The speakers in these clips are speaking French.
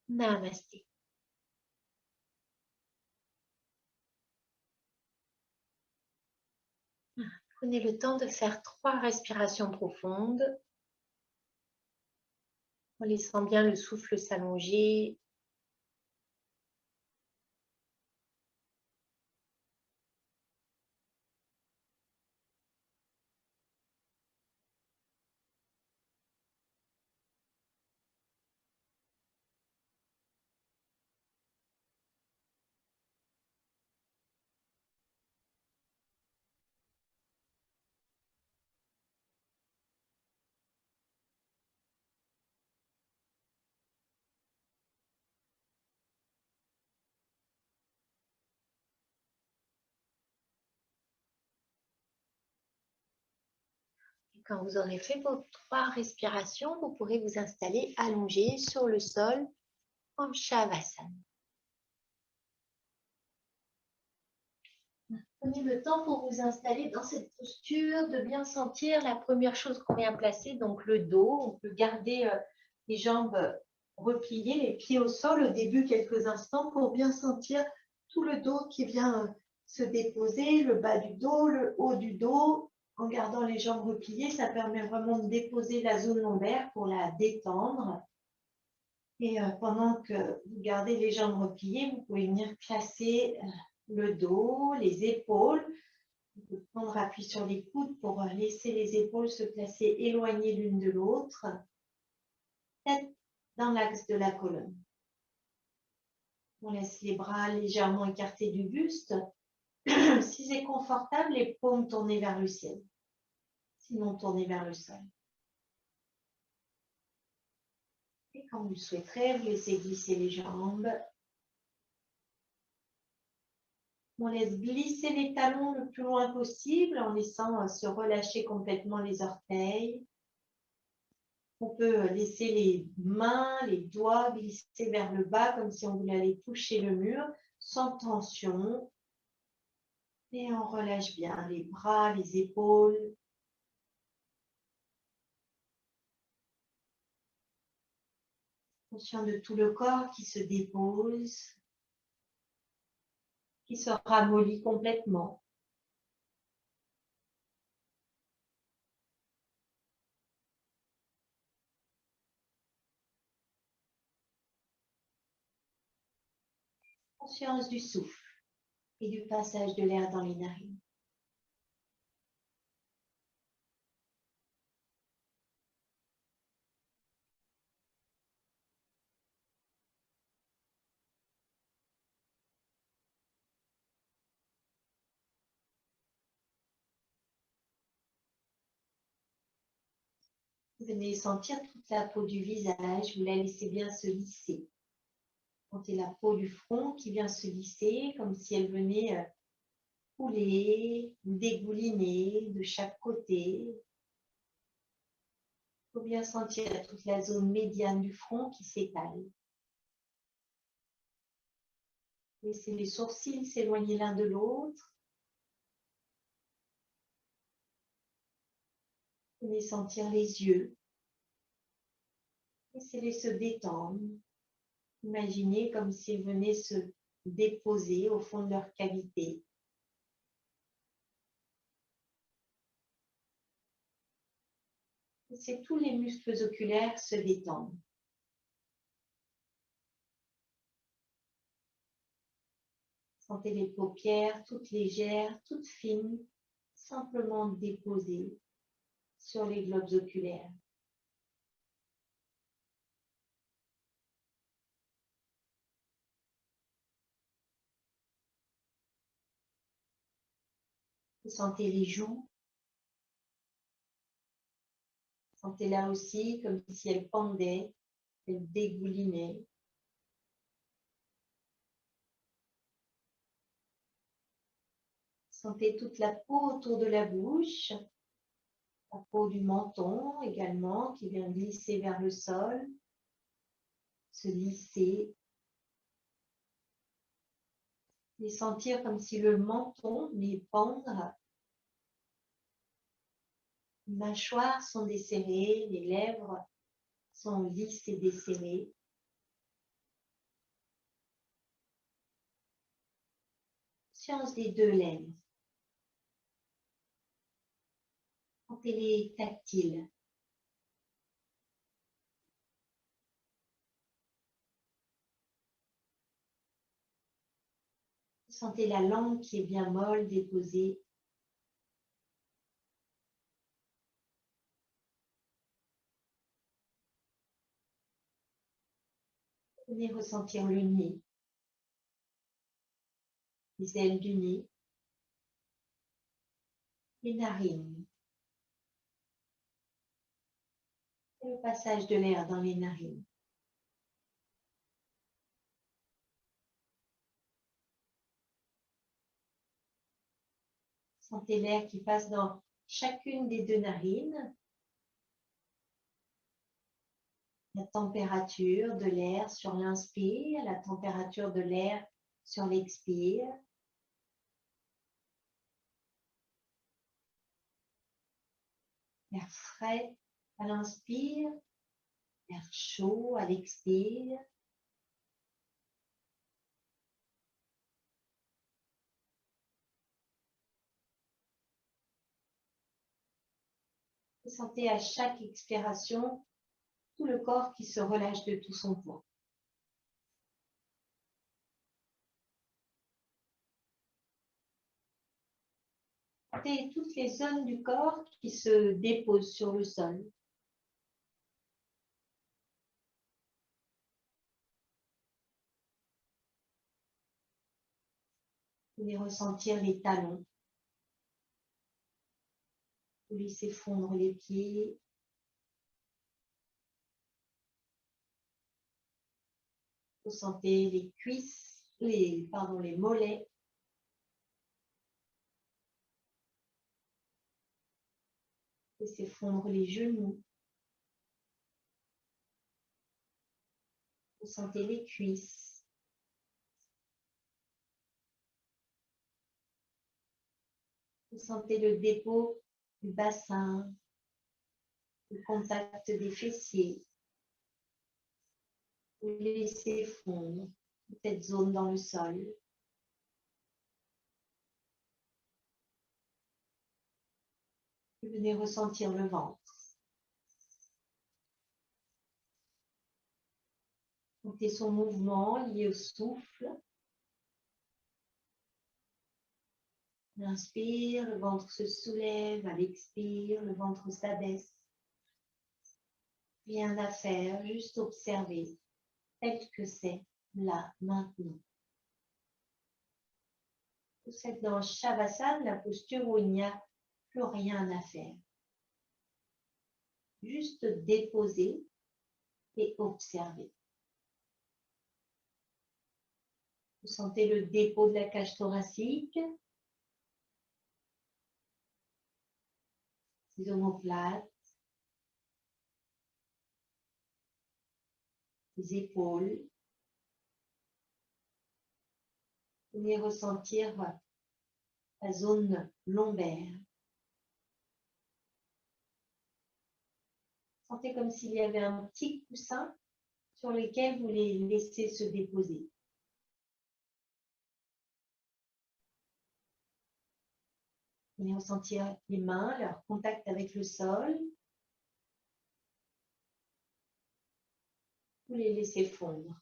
Namasté. Prenez le temps de faire 3 respirations profondes en laissant bien le souffle s'allonger. Et quand vous aurez fait vos 3 respirations, vous pourrez vous installer allongé sur le sol en Shavasana. Prenez le temps pour vous installer dans cette posture, de bien sentir la première chose qu'on vient placer, donc le dos. On peut garder les jambes repliées, les pieds au sol au début quelques instants pour bien sentir tout le dos qui vient se déposer, le bas du dos, le haut du dos. En gardant les jambes repliées, ça permet vraiment de déposer la zone lombaire pour la détendre. Et pendant que vous gardez les jambes repliées, vous pouvez venir placer le dos, les épaules. Vous pouvez prendre appui sur les coudes pour laisser les épaules se placer éloignées l'une de l'autre. Tête dans l'axe de la colonne. On laisse les bras légèrement écartés du buste. Si c'est confortable, les paumes tournées vers le ciel. Sinon, tournées vers le sol. Et quand vous le souhaiterez, vous laissez glisser les jambes. On laisse glisser les talons le plus loin possible en laissant se relâcher complètement les orteils. On peut laisser les mains, les doigts glisser vers le bas comme si on voulait aller toucher le mur sans tension. Et on relâche bien les bras, les épaules. Conscient de tout le corps qui se dépose, qui se ramollit complètement. Conscience du souffle et du passage de l'air dans les narines. Vous venez sentir toute la peau du visage, vous la laissez bien se lisser. Sentez la peau du front qui vient se lisser comme si elle venait couler, dégouliner de chaque côté. Il faut bien sentir toute la zone médiane du front qui s'étale. Laissez les sourcils s'éloigner l'un de l'autre. Venez sentir les yeux. Laissez-les se détendre. Imaginez comme s'ils venaient se déposer au fond de leur cavité. Laissez tous les muscles oculaires se détendre. Sentez les paupières toutes légères, toutes fines, simplement déposées sur les globes oculaires. Vous sentez les joues. Sentez là aussi comme si elles pendaient, elles dégoulinaient. Sentez toute la peau autour de la bouche, la peau du menton également qui vient glisser vers le sol, se lisser. Et sentir comme si le menton venait pendre. Les mâchoires sont desserrées, les lèvres sont lisses et desserrées. Conscience des deux lèvres. Sentez-les tactiles. Sentez la langue qui est bien molle, déposée. Venez ressentir le nez, les ailes du nez, les narines, et le passage de l'air dans les narines. Sentez l'air qui passe dans chacune des deux narines. La température de l'air sur l'inspire, la température de l'air sur l'expire. Air frais à l'inspire, air chaud à l'expire. Sentez à chaque expiration tout le corps qui se relâche de tout son poids. Sentez toutes les zones du corps qui se déposent sur le sol. Vous pouvez ressentir les talons. Vous laissez fondre les pieds. Vous sentez les cuisses, les mollets. Laissez fondre les genoux. Vous sentez les cuisses. Vous sentez le dépôt du bassin, le contact des fessiers. Vous laissez fondre cette zone dans le sol. Vous venez ressentir le ventre. Sentez son mouvement lié au souffle. L'inspire, le ventre se soulève. À l'expire, le ventre s'abaisse. Rien à faire, juste observer tel que c'est là, maintenant. Vous êtes dans Shavasana, la posture où il n'y a plus rien à faire. Juste déposer et observer. Vous sentez le dépôt de la cage thoracique, les omoplates, les épaules. Vous venez ressentir la zone lombaire. Sentez comme s'il y avait un petit coussin sur lequel vous les laissez se déposer. Vous venez ressentir les mains, leur contact avec le sol. Vous les laissez fondre.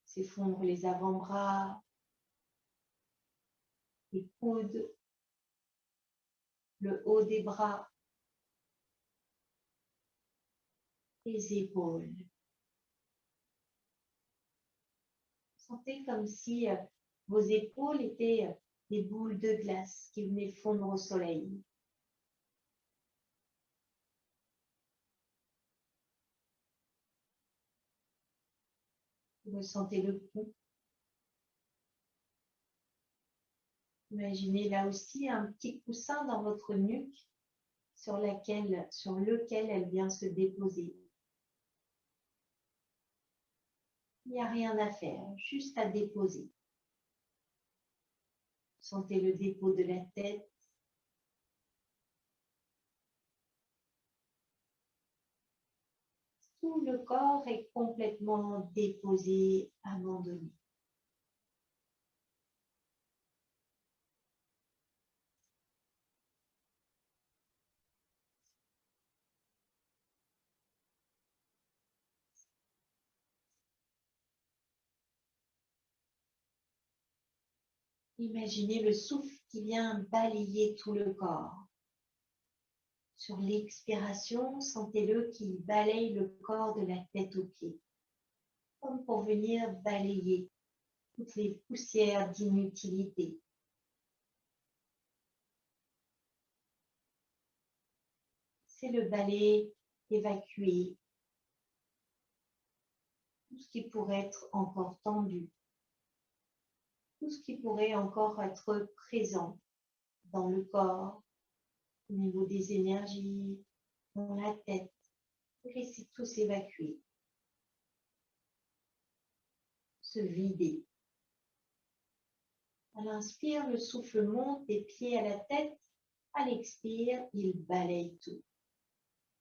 Laissez fondre les avant-bras, les coudes, le haut des bras, les épaules. Sentez comme si vos épaules étaient des boules de glace qui venaient fondre au soleil. Vous ressentez le cou. Imaginez là aussi un petit coussin dans votre nuque sur lequel elle vient se déposer. Il n'y a rien à faire, juste à déposer. Sentez le dépôt de la tête. Tout le corps est complètement déposé, abandonné. Imaginez le souffle qui vient balayer tout le corps. Sur l'expiration, sentez-le qui balaye le corps de la tête aux pieds, comme pour venir balayer toutes les poussières d'inutilité. C'est le balai évacué, tout ce qui pourrait être encore tendu, tout ce qui pourrait encore être présent dans le corps, au niveau des énergies, dans la tête. Laissez tout s'évacuer, se vider. À l'inspire, le souffle monte des pieds à la tête. À l'expire, il balaye tout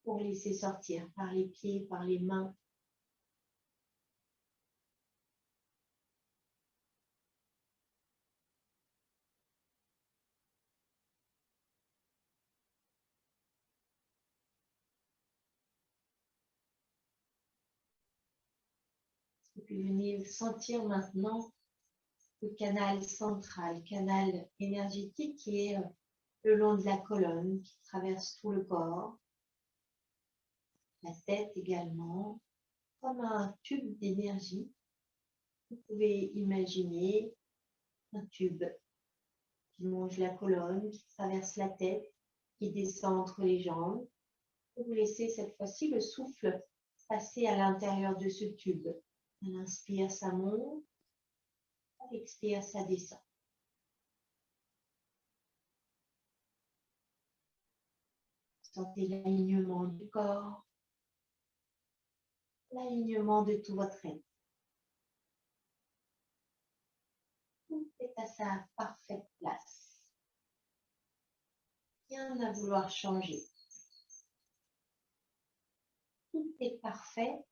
pour laisser sortir par les pieds, par les mains. Vous pouvez venir sentir maintenant le canal central, canal énergétique qui est le long de la colonne, qui traverse tout le corps, la tête également, comme un tube d'énergie. Vous pouvez imaginer un tube qui longe la colonne, qui traverse la tête, qui descend entre les jambes. Vous laissez cette fois-ci le souffle passer à l'intérieur de ce tube. À l'inspire, ça monte. À l'expire, ça descend. Sentez l'alignement du corps, l'alignement de tout votre être. Tout est à sa parfaite place. Rien à vouloir changer. Tout est parfait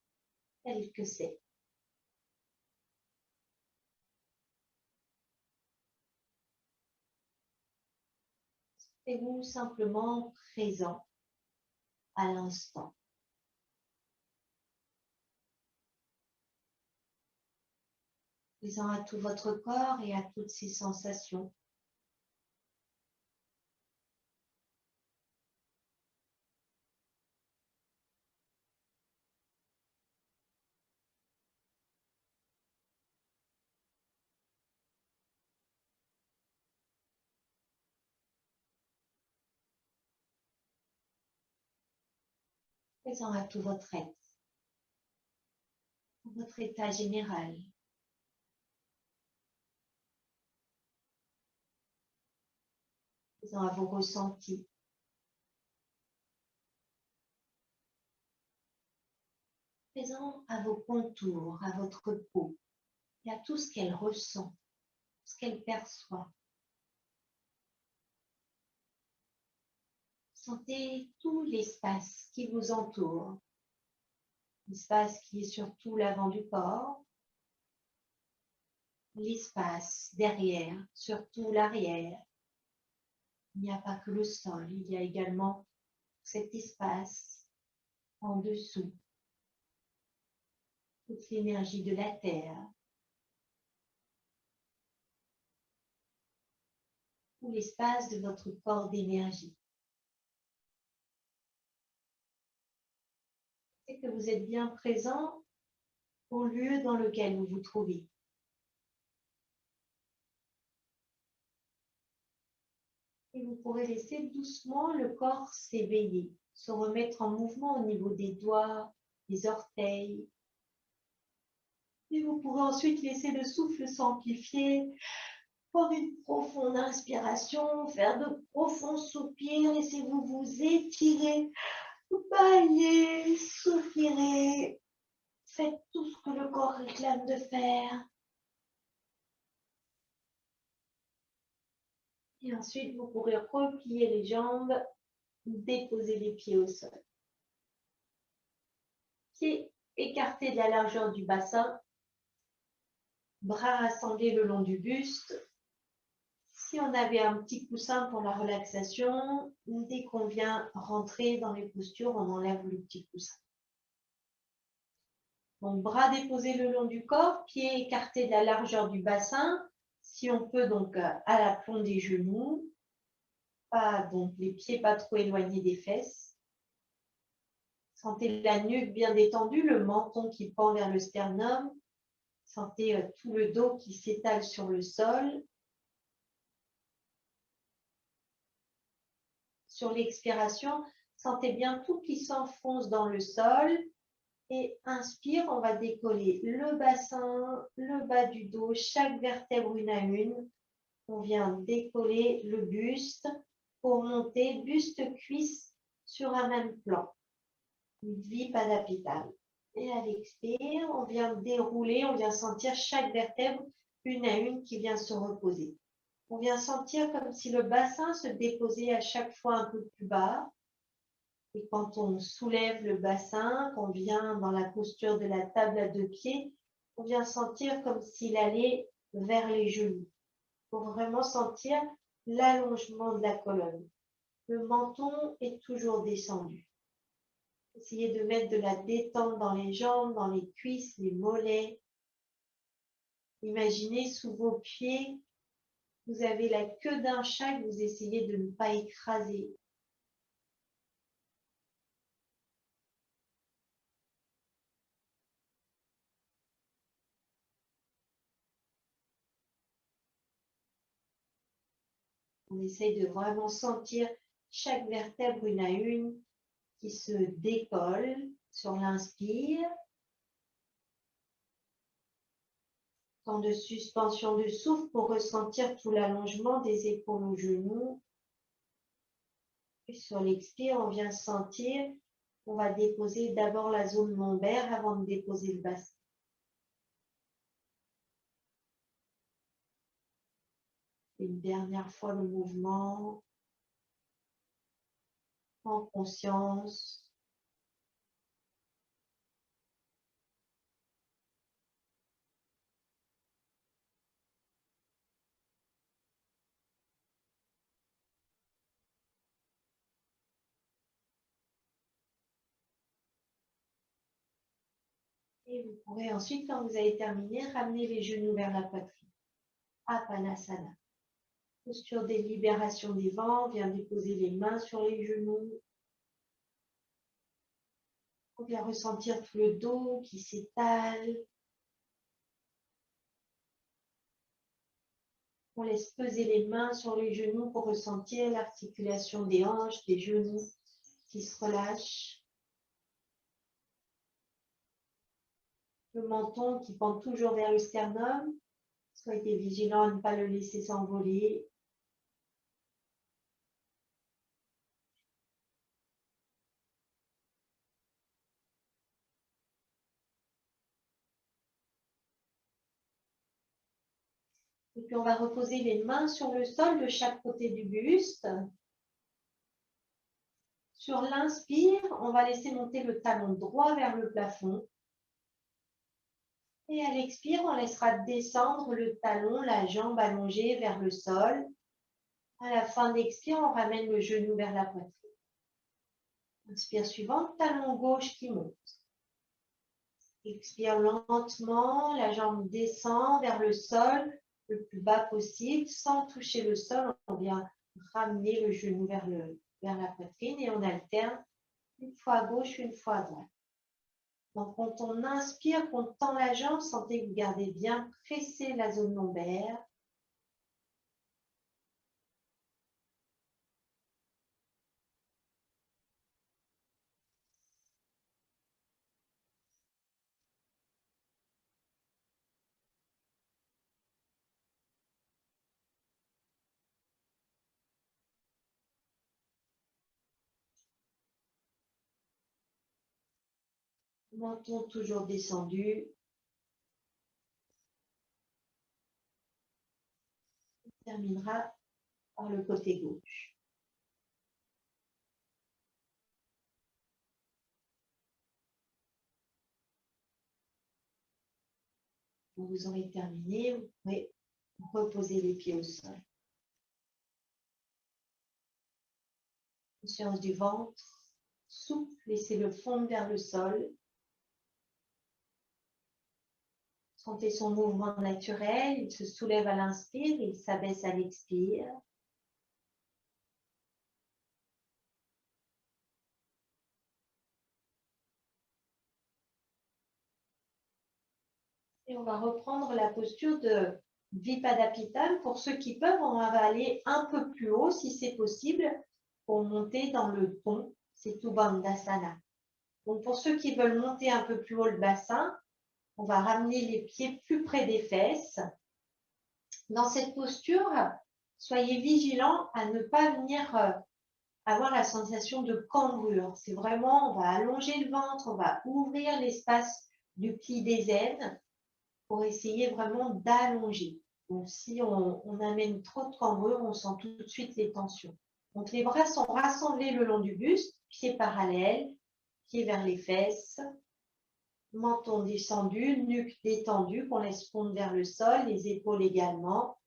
tel que c'est. Soyez-vous simplement présent à l'instant. Présent à tout votre corps et à toutes ses sensations. Présent à tout votre être, votre état général. Présent à vos ressentis. Présent à vos contours, à votre peau et à tout ce qu'elle ressent, ce qu'elle perçoit. Sentez tout l'espace qui vous entoure, l'espace qui est sur tout l'avant du corps, l'espace derrière, surtout l'arrière. Il n'y a pas que le sol, il y a également cet espace en dessous, toute l'énergie de la terre, tout l'espace de votre corps d'énergie. C'est que vous êtes bien présent au lieu dans lequel vous vous trouvez. Et vous pourrez laisser doucement le corps s'éveiller, se remettre en mouvement au niveau des doigts, des orteils. Et vous pourrez ensuite laisser le souffle s'amplifier par une profonde inspiration, faire de profonds soupirs, laissez-vous vous étirer, bailler, soupirer. Faites tout ce que le corps réclame de faire. Et ensuite, vous pourrez replier les jambes, déposer les pieds au sol. Pieds écartés de la largeur du bassin, bras rassemblés le long du buste. Si on avait un petit coussin pour la relaxation, dès qu'on vient rentrer dans les postures, on enlève le petit coussin. Donc, bras déposés le long du corps, pieds écartés de la largeur du bassin. Si on peut, donc à l'aplomb des genoux, pas, donc les pieds pas trop éloignés des fesses. Sentez la nuque bien détendue, le menton qui pend vers le sternum. Sentez tout le dos qui s'étale sur le sol. Sur l'expiration, sentez bien tout qui s'enfonce dans le sol. Et inspire, on va décoller le bassin, le bas du dos, chaque vertèbre une à une. On vient décoller le buste pour monter buste-cuisse sur un même plan. Vipadapitale. Et à l'expire, on vient dérouler, on vient sentir chaque vertèbre une à une qui vient se reposer. On vient sentir comme si le bassin se déposait à chaque fois un peu plus bas. Et quand on soulève le bassin, qu'on vient dans la posture de la table à 2 pieds, on vient sentir comme s'il allait vers les genoux. Pour vraiment sentir l'allongement de la colonne. Le menton est toujours descendu. Essayez de mettre de la détente dans les jambes, dans les cuisses, les mollets. Imaginez sous vos pieds, vous avez la queue d'un chat que vous essayez de ne pas écraser. On essaye de vraiment sentir chaque vertèbre une à une qui se décolle sur l'inspire. Temps de suspension de souffle pour ressentir tout l'allongement des épaules aux genoux. Et sur l'expire, on vient sentir, on va déposer d'abord la zone lombaire avant de déposer le bassin. Une dernière fois le mouvement en conscience. Et vous pourrez ensuite, quand vous avez terminé, ramener les genoux vers la poitrine. Apanasana. Posture des libérations des vents. Viens déposer les mains sur les genoux. On vient ressentir tout le dos qui s'étale. On laisse peser les mains sur les genoux pour ressentir l'articulation des hanches, des genoux qui se relâchent. Le menton qui pend toujours vers le sternum. Soyez vigilant à ne pas le laisser s'envoler. Et puis on va reposer les mains sur le sol de chaque côté du buste. Sur l'inspire, on va laisser monter le talon droit vers le plafond. Et à l'expire, on laissera descendre le talon, la jambe allongée vers le sol. À la fin d'expire, on ramène le genou vers la poitrine. Inspire suivante, talon gauche qui monte. Expire lentement, la jambe descend vers le sol le plus bas possible, sans toucher le sol. On vient ramener le genou vers la poitrine et on alterne une fois à gauche, une fois à droite. Donc, quand on inspire, qu'on tend la jambe, sentez que vous gardez bien pressé la zone lombaire. Menton toujours descendu. On terminera par le côté gauche. Quand vous aurez terminé, vous pourrez reposer les pieds au sol. Conscience du ventre, souple, laissez-le fondre vers le sol. Sentez son mouvement naturel. Il se soulève à l'inspire, il s'abaisse à l'expire. Et on va reprendre la posture de Vipadapita. Pour ceux qui peuvent, on va aller un peu plus haut si c'est possible pour monter dans le pont. C'est Bandhasana. Donc pour ceux qui veulent monter un peu plus haut le bassin, on va ramener les pieds plus près des fesses. Dans cette posture, soyez vigilants à ne pas venir avoir la sensation de cambrure. C'est vraiment, on va allonger le ventre, on va ouvrir l'espace du pli des aines pour essayer vraiment d'allonger. Donc, si on amène trop de cambrure, on sent tout de suite les tensions. Donc, les bras sont rassemblés le long du buste, pieds parallèles, pieds vers les fesses, menton descendu, nuque détendue, qu'on laisse fondre vers le sol, les épaules également.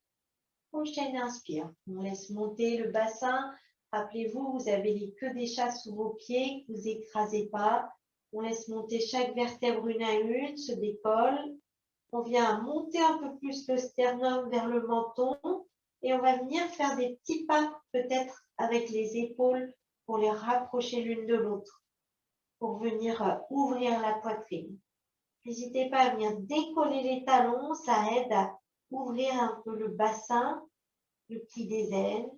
Prochaine inspire. On laisse monter le bassin. Rappelez-vous, vous avez les queues des chats sous vos pieds, que vous écrasez pas. On laisse monter chaque vertèbre une à une, se décolle. On vient monter un peu plus le sternum vers le menton et on va venir faire des petits pas peut-être avec les épaules pour les rapprocher l'une de l'autre, pour venir ouvrir la poitrine. N'hésitez pas à venir décoller les talons, ça aide à ouvrir un peu le bassin, le pli des ailes.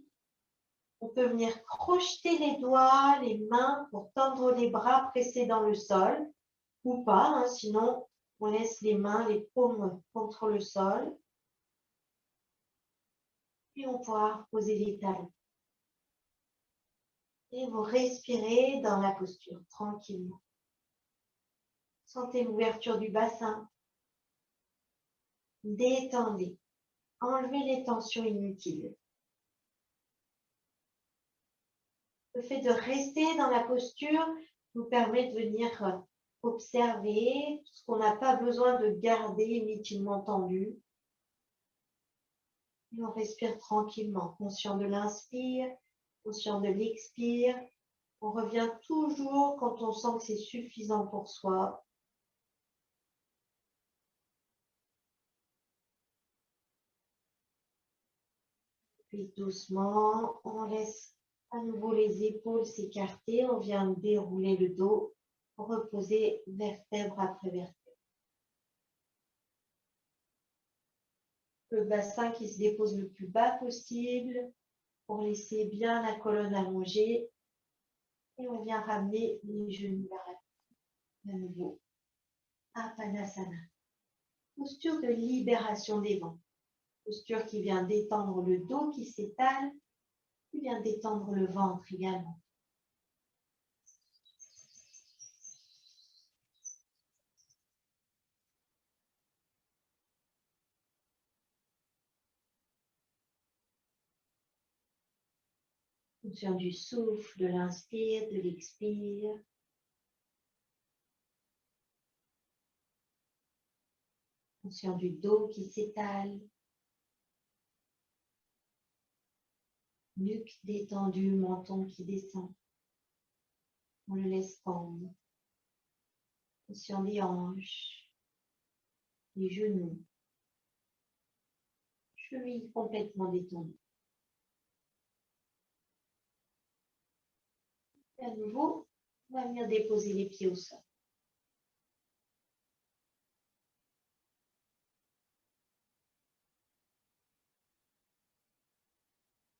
On peut venir crocheter les doigts, les mains pour tendre les bras pressés dans le sol ou pas, hein, sinon on laisse les mains, les paumes contre le sol. Puis on pourra poser les talons. Et vous respirez dans la posture tranquillement. Sentez l'ouverture du bassin. Détendez. Enlevez les tensions inutiles. Le fait de rester dans la posture nous permet de venir observer tout ce qu'on n'a pas besoin de garder inutilement tendu. Et on respire tranquillement, conscient de l'inspire, conscient de l'expire. On revient toujours quand on sent que c'est suffisant pour soi. Puis doucement, on laisse à nouveau les épaules s'écarter. On vient dérouler le dos, reposer vertèbre après vertèbre. Le bassin qui se dépose le plus bas possible pour laisser bien la colonne allongée. Et on vient ramener les genoux vers la tête. À nouveau, Apanasana. Posture de libération des vents. Posture qui vient détendre le dos qui s'étale, qui vient détendre le ventre également. Conscient du souffle, de l'inspire, de l'expire. Conscient du dos qui s'étale. Nuque détendue, menton qui descend. On le laisse pendre. Conscient des hanches, des genoux. Cheville complètement détendue. Et à nouveau, on va venir déposer les pieds au sol.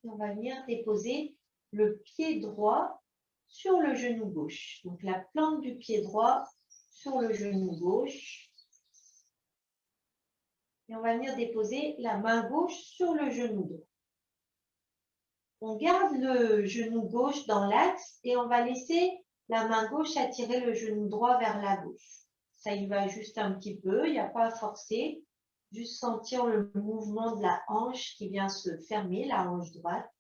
Et on va venir déposer le pied droit sur le genou gauche. Donc la plante du pied droit sur le genou gauche. Et on va venir déposer la main gauche sur le genou droit. On garde le genou gauche dans l'axe et on va laisser la main gauche attirer le genou droit vers la gauche. Ça y va juste un petit peu, il n'y a pas à forcer. Juste sentir le mouvement de la hanche qui vient se fermer, la hanche droite.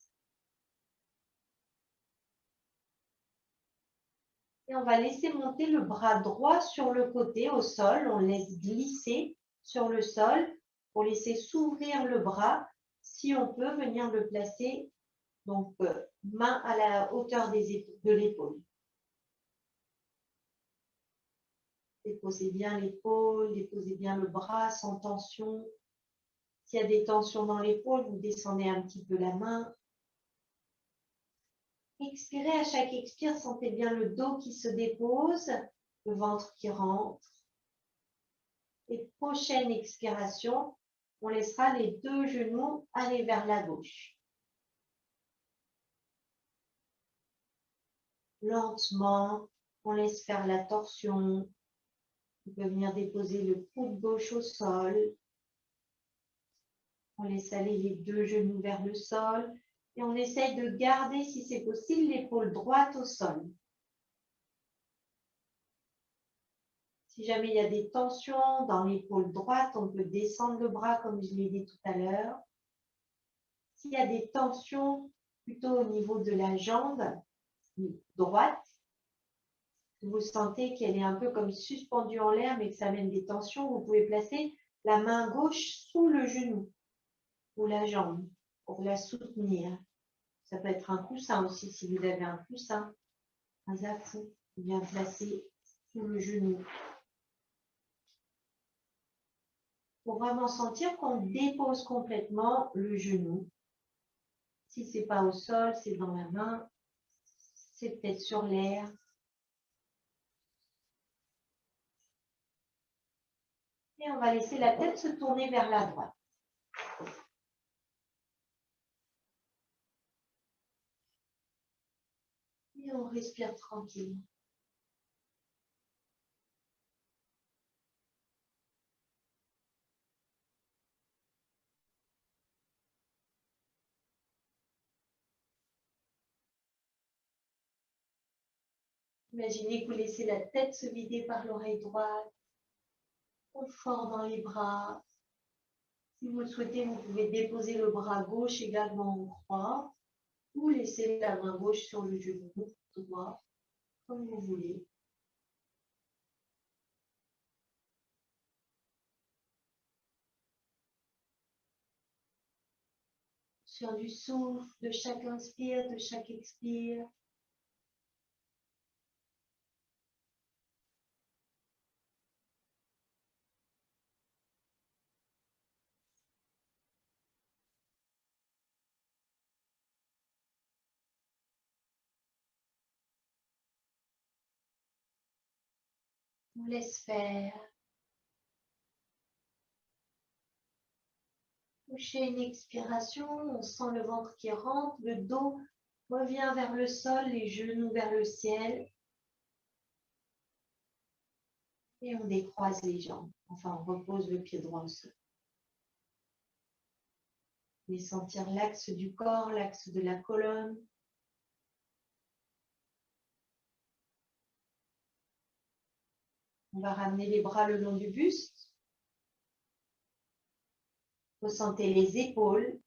Et on va laisser monter le bras droit sur le côté au sol. On laisse glisser sur le sol pour laisser s'ouvrir le bras. Si on peut, venir le placer, donc main à la hauteur de l'épaule. Déposez bien l'épaule, déposez bien le bras sans tension. S'il y a des tensions dans l'épaule, vous descendez un petit peu la main. Expirez, à chaque expire, sentez bien le dos qui se dépose, le ventre qui rentre. Et prochaine expiration, on laissera les deux genoux aller vers la gauche. Lentement, on laisse faire la torsion. On peut venir déposer le coude gauche au sol. On laisse aller les deux genoux vers le sol. Et on essaye de garder, si c'est possible, l'épaule droite au sol. Si jamais il y a des tensions dans l'épaule droite, on peut descendre le bras comme je l'ai dit tout à l'heure. S'il y a des tensions plutôt au niveau de la jambe droite, vous sentez qu'elle est un peu comme suspendue en l'air, mais que ça amène des tensions, vous pouvez placer la main gauche sous le genou ou la jambe pour la soutenir. Ça peut être un coussin aussi, si vous avez un coussin, un zafou, bien placé sous le genou. Pour vraiment sentir qu'on dépose complètement le genou. Si ce n'est pas au sol, c'est dans la main, c'est peut-être sur l'air. Et on va laisser la tête se tourner vers la droite. Et on respire tranquillement. Imaginez que vous laissez la tête se vider par l'oreille droite, confort dans les bras. Si vous le souhaitez, vous pouvez déposer le bras gauche également en croix ou laisser la main gauche sur le genou droit, comme vous voulez. Sur du souffle, de chaque inspire, de chaque expire. On laisse faire. Prochaine expiration, on sent le ventre qui rentre, le dos revient vers le sol, les genoux vers le ciel. Et on décroise les jambes. Enfin, on repose le pied droit au sol. Vous pouvez sentir l'axe du corps, l'axe de la colonne. On va ramener les bras le long du buste. Ressentez les épaules.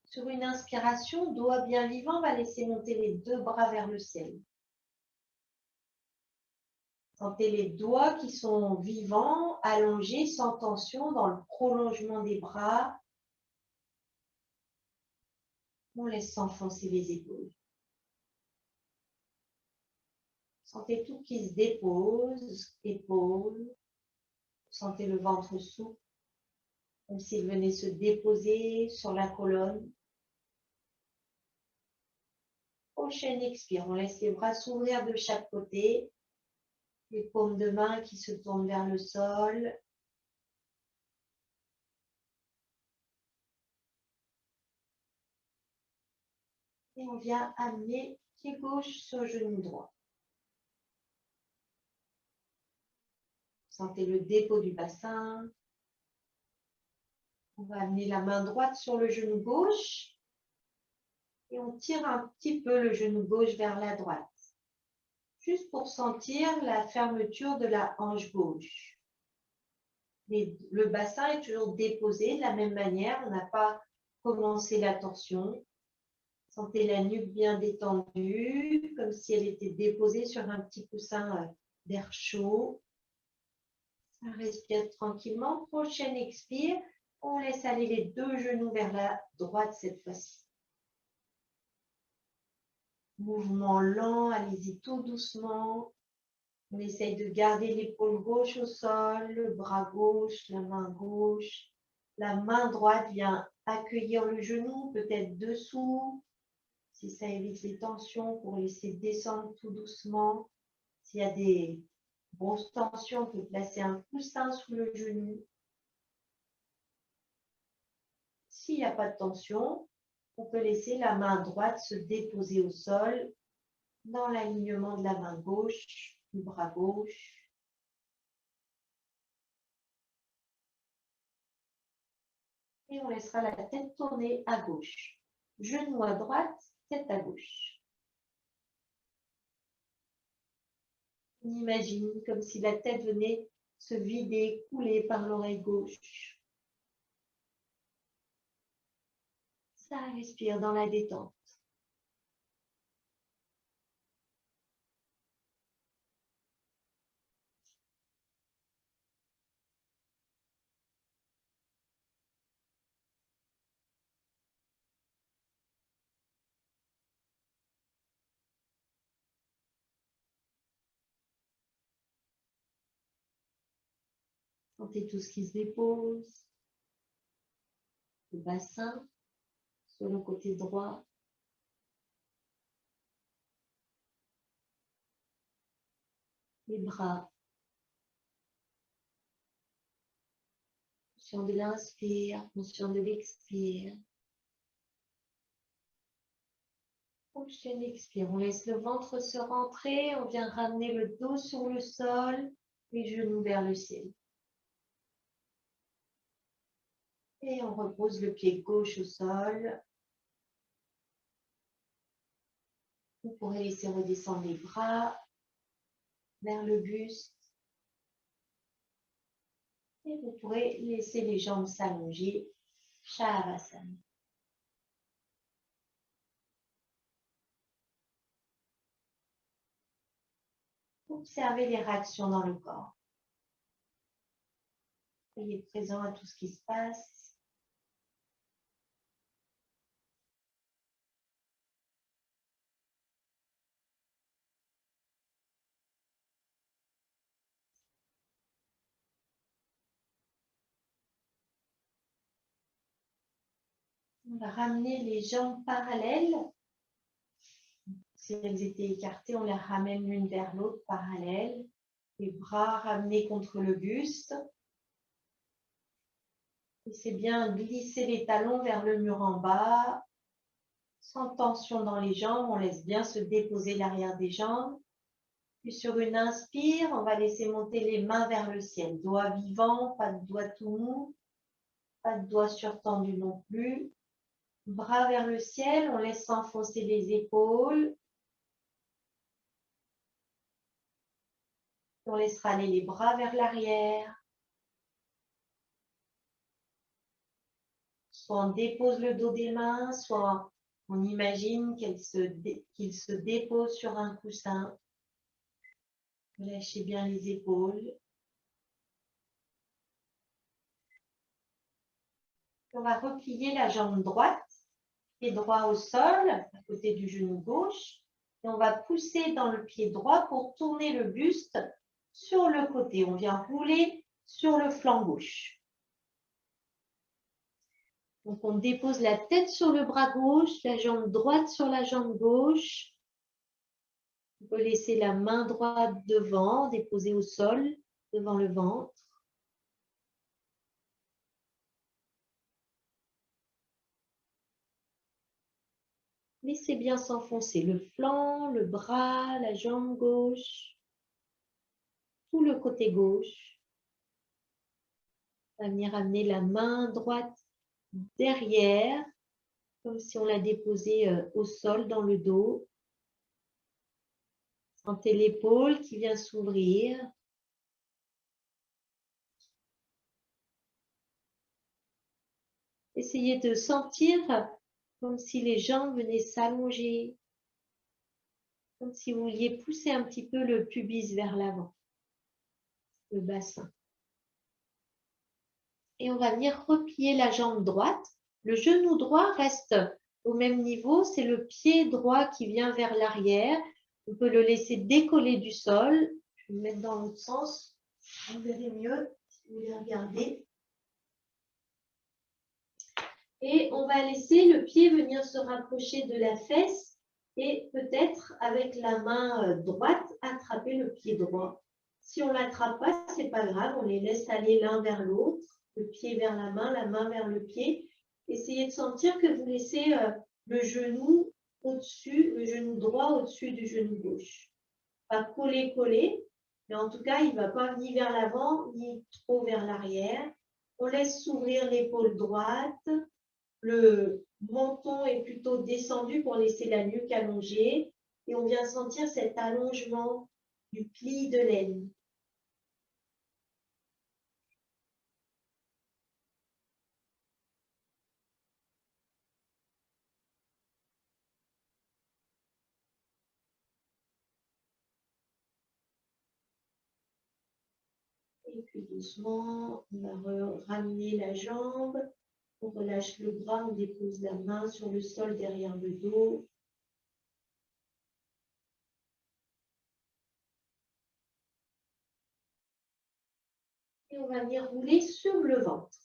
Sur une inspiration, doigt bien vivant, on va laisser monter les deux bras vers le ciel. Sentez les doigts qui sont vivants, allongés, sans tension, dans le prolongement des bras. On laisse s'enfoncer les épaules. Sentez tout qui se dépose, épaules. Sentez le ventre souple, comme s'il venait se déposer sur la colonne. Prochaine expire, on laisse les bras s'ouvrir de chaque côté. Les paumes de main qui se tournent vers le sol. Et on vient amener pied gauche sur genou droit. Sentez le dépôt du bassin. On va amener la main droite sur le genou gauche. Et on tire un petit peu le genou gauche vers la droite. Juste pour sentir la fermeture de la hanche gauche. Le bassin est toujours déposé de la même manière. On n'a pas commencé la torsion. Sentez la nuque bien détendue, comme si elle était déposée sur un petit coussin d'air chaud. Ça respire tranquillement. Prochaine expire, on laisse aller les deux genoux vers la droite cette fois-ci. Mouvement lent, allez-y tout doucement. On essaye de garder l'épaule gauche au sol, le bras gauche, la main gauche. La main droite vient accueillir le genou, peut-être dessous, si ça évite les tensions, pour laisser descendre tout doucement. S'il y a des grosses tensions, on peut placer un coussin sous le genou. S'il n'y a pas de tension, on peut laisser la main droite se déposer au sol dans l'alignement de la main gauche, du bras gauche. Et on laissera la tête tourner à gauche. Genou à droite, tête à gauche. On imagine comme si la tête venait se vider, couler par l'oreille gauche. Ça respire dans la détente. Sentez tout ce qui se dépose. Le bassin sur le côté droit. Les bras. Conscient de l'inspire, conscient de l'expire. Prochaine expire, on laisse le ventre se rentrer, on vient ramener le dos sur le sol, les genoux vers le ciel. Et on repose le pied gauche au sol. Vous pourrez laisser redescendre les bras vers le buste. Et vous pourrez laisser les jambes s'allonger, Shavasana. Observez les réactions dans le corps. Soyez présent à tout ce qui se passe. On va ramener les jambes parallèles. Si elles étaient écartées, on les ramène l'une vers l'autre parallèles. Les bras ramenés contre le buste. Et c'est bien glisser les talons vers le mur en bas. Sans tension dans les jambes, on laisse bien se déposer l'arrière des jambes. Puis sur une inspire, on va laisser monter les mains vers le ciel. Doigts vivants, pas de doigts tout mous. Pas de doigts surtendus non plus. Bras vers le ciel, on laisse s'enfoncer les épaules. On laissera aller les bras vers l'arrière. Soit on dépose le dos des mains, soit on imagine qu'il se dépose sur un coussin. Lâchez bien les épaules. On va replier la jambe droite, pied droit au sol, à côté du genou gauche. Et on va pousser dans le pied droit pour tourner le buste sur le côté. On vient rouler sur le flanc gauche. Donc, on dépose la tête sur le bras gauche, la jambe droite sur la jambe gauche. On peut laisser la main droite devant, déposée au sol, devant le ventre. Laissez bien s'enfoncer le flanc, le bras, la jambe gauche, tout le côté gauche. On va venir amener la main droite derrière, comme si on l'a déposée au sol dans le dos. Sentez l'épaule qui vient s'ouvrir. Essayez de sentir comme si les jambes venaient s'allonger, comme si vous vouliez pousser un petit peu le pubis vers l'avant, le bassin. Et on va venir replier la jambe droite. Le genou droit reste au même niveau, c'est le pied droit qui vient vers l'arrière. On peut le laisser décoller du sol, Je vais me mettre dans l'autre sens. Vous verrez mieux si vous voulez regarder. Et on va laisser le pied venir se rapprocher de la fesse et peut-être avec la main droite attraper le pied droit. Si on ne l'attrape pas, ce n'est pas grave, on les laisse aller l'un vers l'autre, le pied vers la main vers le pied. Essayez de sentir que vous laissez le genou au-dessus, le genou droit au-dessus du genou gauche. Pas coller, mais en tout cas, il ne va pas ni vers l'avant, ni trop vers l'arrière. On laisse s'ouvrir l'épaule droite. Le menton est plutôt descendu pour laisser la nuque allongée. Et on vient sentir cet allongement du pli de l'aine. Et puis doucement, on va ramener la jambe. On relâche le bras, on dépose la main sur le sol derrière le dos. Et on va venir rouler sur le ventre.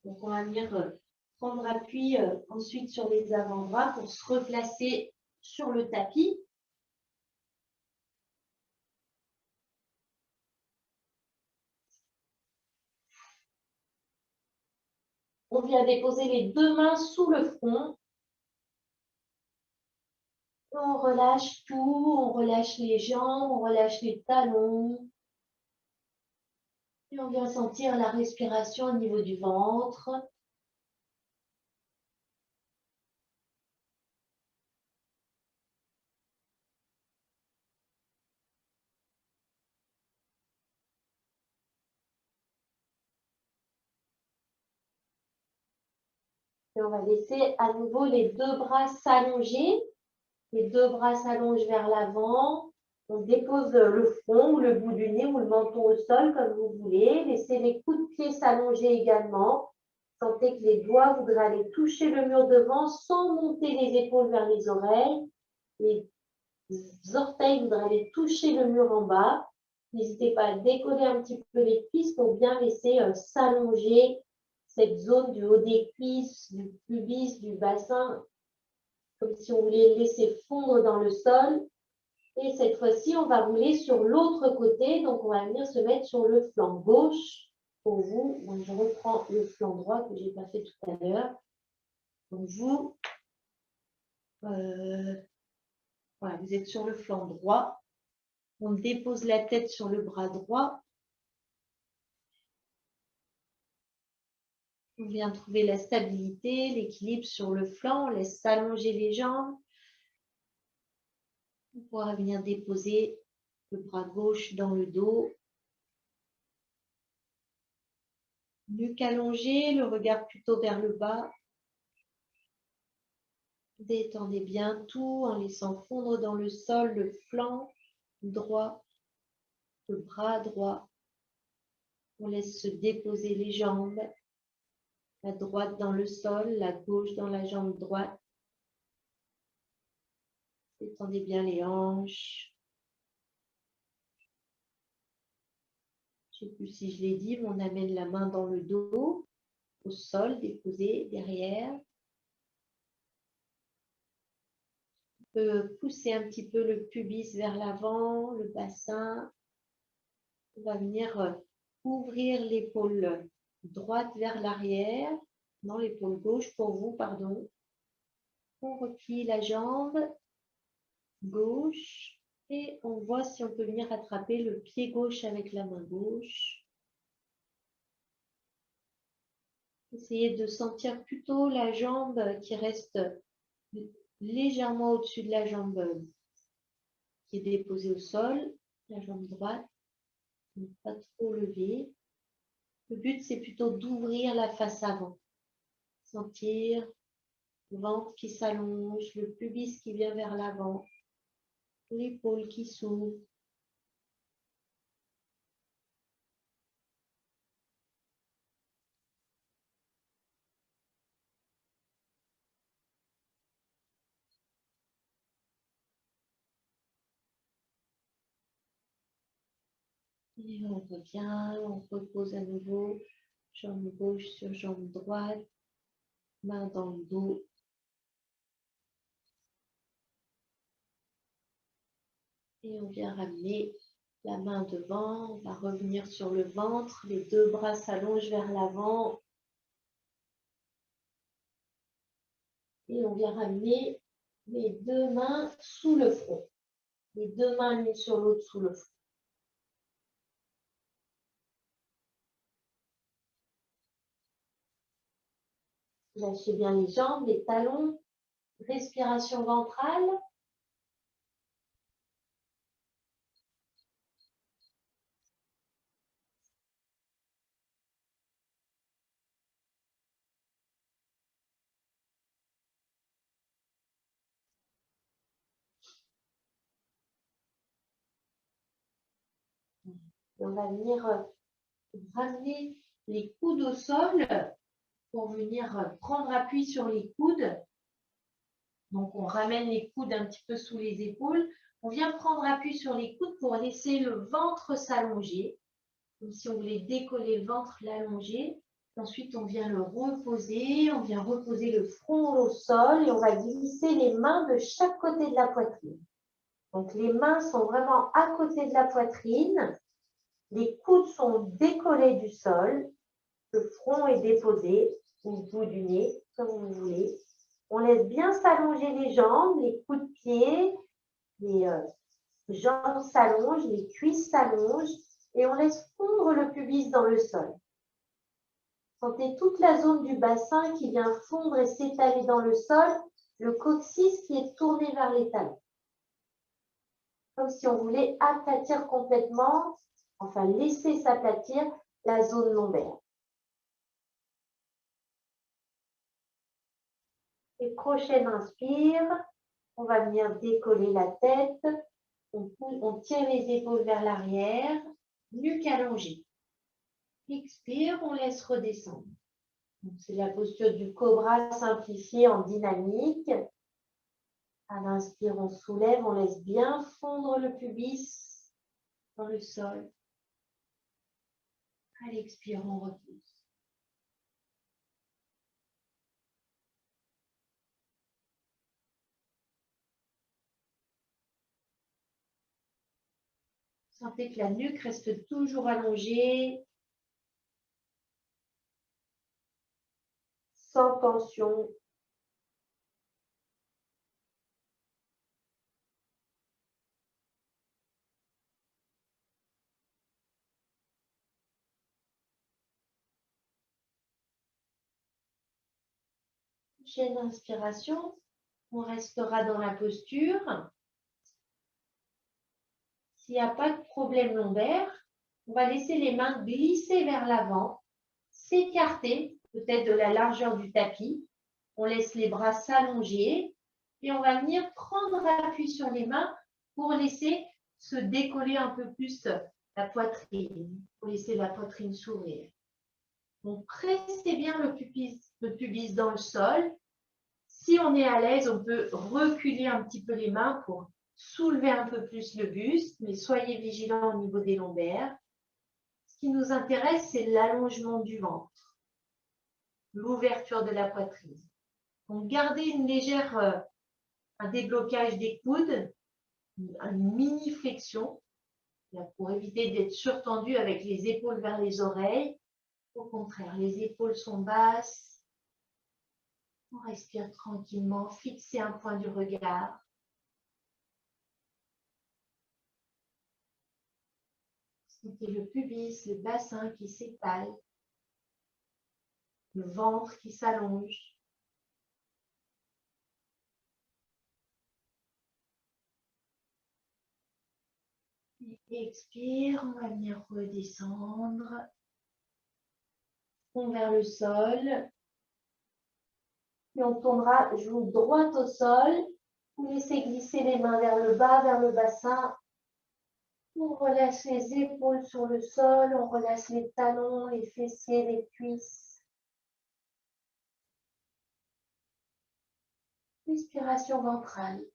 Donc, on va venir prendre appui ensuite sur les avant-bras pour se replacer sur le tapis. On vient déposer les deux mains sous le front. On relâche tout, on relâche les jambes, on relâche les talons. Et on vient sentir la respiration au niveau du ventre. Et on va laisser à nouveau les deux bras s'allonger. Les deux bras s'allongent vers l'avant. On dépose le front ou le bout du nez ou le menton au sol comme vous voulez. Laissez les coups de pied s'allonger également. Sentez que les doigts voudraient aller toucher le mur devant sans monter les épaules vers les oreilles. Les orteils voudraient aller toucher le mur en bas. N'hésitez pas à décoller un petit peu les cuisses pour bien laisser s'allonger cette zone du haut des cuisses, du pubis, du bassin, comme si on voulait laisser fondre dans le sol. Et cette fois-ci, on va rouler sur l'autre côté. Donc, on va venir se mettre sur le flanc gauche. Pour vous, donc je reprends le flanc droit que je n'ai pas fait tout à l'heure. Donc, vous, voilà, vous êtes sur le flanc droit. On dépose la tête sur le bras droit. On vient trouver la stabilité, l'équilibre sur le flanc. On laisse s'allonger les jambes. On pourra venir déposer le bras gauche dans le dos. Nuque allongée, le regard plutôt vers le bas. Détendez bien tout en laissant fondre dans le sol le flanc droit, le bras droit. On laisse se déposer les jambes, la droite dans le sol, la gauche dans la jambe droite. Détendez bien les hanches. Je ne sais plus si je l'ai dit, mais on amène la main dans le dos, au sol, déposée derrière. On peut pousser un petit peu le pubis vers l'avant, le bassin. On va venir ouvrir l'épaule droite vers l'arrière, non, l'épaule gauche pour vous, pardon. On replie la jambe gauche et on voit si on peut venir attraper le pied gauche avec la main gauche. Essayez de sentir plutôt la jambe qui reste légèrement au-dessus de la jambe qui est déposée au sol, la jambe droite, ne pas trop lever. Le but, c'est plutôt d'ouvrir la face avant. Sentir le ventre qui s'allonge, le pubis qui vient vers l'avant, l'épaule qui s'ouvre. Et on revient, on repose à nouveau, jambe gauche sur jambe droite, main dans le dos. Et on vient ramener la main devant, on va revenir sur le ventre, les deux bras s'allongent vers l'avant. Et on vient ramener les deux mains sous le front. Les deux mains l'une sur l'autre sous le front. Lâchez bien les jambes, les talons. Respiration ventrale. On va venir ramener les coudes au sol pour venir prendre appui sur les coudes. Donc, on ramène les coudes un petit peu sous les épaules. On vient prendre appui sur les coudes pour laisser le ventre s'allonger, comme si on voulait décoller le ventre, l'allonger. Ensuite, on vient le reposer. On vient reposer le front au sol et on va glisser les mains de chaque côté de la poitrine. Donc, les mains sont vraiment à côté de la poitrine. Les coudes sont décollés du sol. Le front est déposé au bout du nez, comme vous voulez. On laisse bien s'allonger les jambes, les coups de pied, les jambes s'allongent, les cuisses s'allongent et on laisse fondre le pubis dans le sol. Sentez toute la zone du bassin qui vient fondre et s'étaler dans le sol, le coccyx qui est tourné vers les talons. Comme si on voulait aplatir complètement, enfin laisser s'aplatir la zone lombaire. Et prochaine inspire, on va venir décoller la tête, on tire les épaules vers l'arrière, nuque allongée. Expire, on laisse redescendre. C'est la posture du cobra simplifiée en dynamique. À l'inspire, on soulève, on laisse bien fondre le pubis dans le sol. À l'expire, on repousse. Sentez que la nuque reste toujours allongée, sans tension. Prochaine inspiration, on restera dans la posture. S'il n'y a pas de problème lombaire, on va laisser les mains glisser vers l'avant, s'écarter peut-être de la largeur du tapis. On laisse les bras s'allonger et on va venir prendre appui sur les mains pour laisser se décoller un peu plus la poitrine, pour laisser la poitrine s'ouvrir. Donc, pressez bien le pubis dans le sol. Si on est à l'aise, on peut reculer un petit peu les mains pour soulever un peu plus le buste, mais soyez vigilants au niveau des lombaires. Ce qui nous intéresse, c'est l'allongement du ventre, l'ouverture de la poitrine. Donc, gardez une légère, un déblocage des coudes, une mini flexion, pour éviter d'être surtendu avec les épaules vers les oreilles. Au contraire, les épaules sont basses. On respire tranquillement, fixez un point du regard. Sentez le pubis, le bassin qui s'étale, le ventre qui s'allonge. Et expire, on va venir redescendre. On vers le sol. Et on tournera joue droite au sol. Vous laissez glisser les mains vers le bas, vers le bassin. On relâche les épaules sur le sol. On relâche les talons, les fessiers, les cuisses. Respiration ventrale.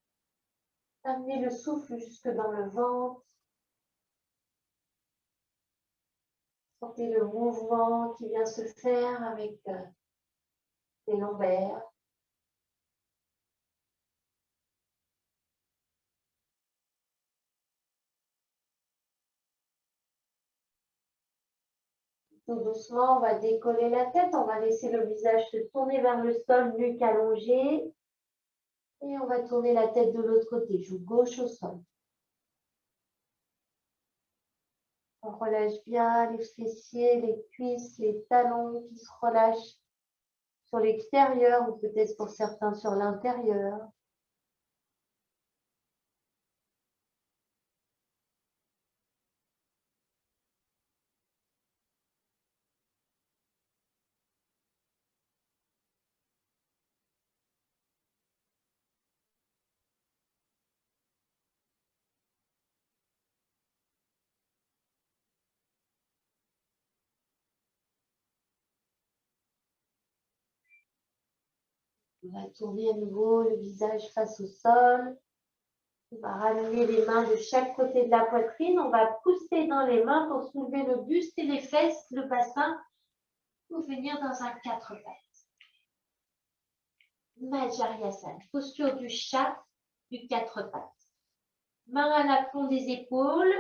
Amenez le souffle jusque dans le ventre. Sentez le mouvement qui vient se faire avec les lombaires. Tout doucement, on va décoller la tête, on va laisser le visage se tourner vers le sol, nuque allongée. Et on va tourner la tête de l'autre côté, joue gauche au sol. On relâche bien les fessiers, les cuisses, les talons qui se relâchent sur l'extérieur ou peut-être pour certains sur l'intérieur. On va tourner à nouveau le visage face au sol. On va ramener les mains de chaque côté de la poitrine. On va pousser dans les mains pour soulever le buste et les fesses, le bassin, pour venir dans un 4 pattes. Majariasana, posture du chat du 4 pattes. Main à l'aplomb des épaules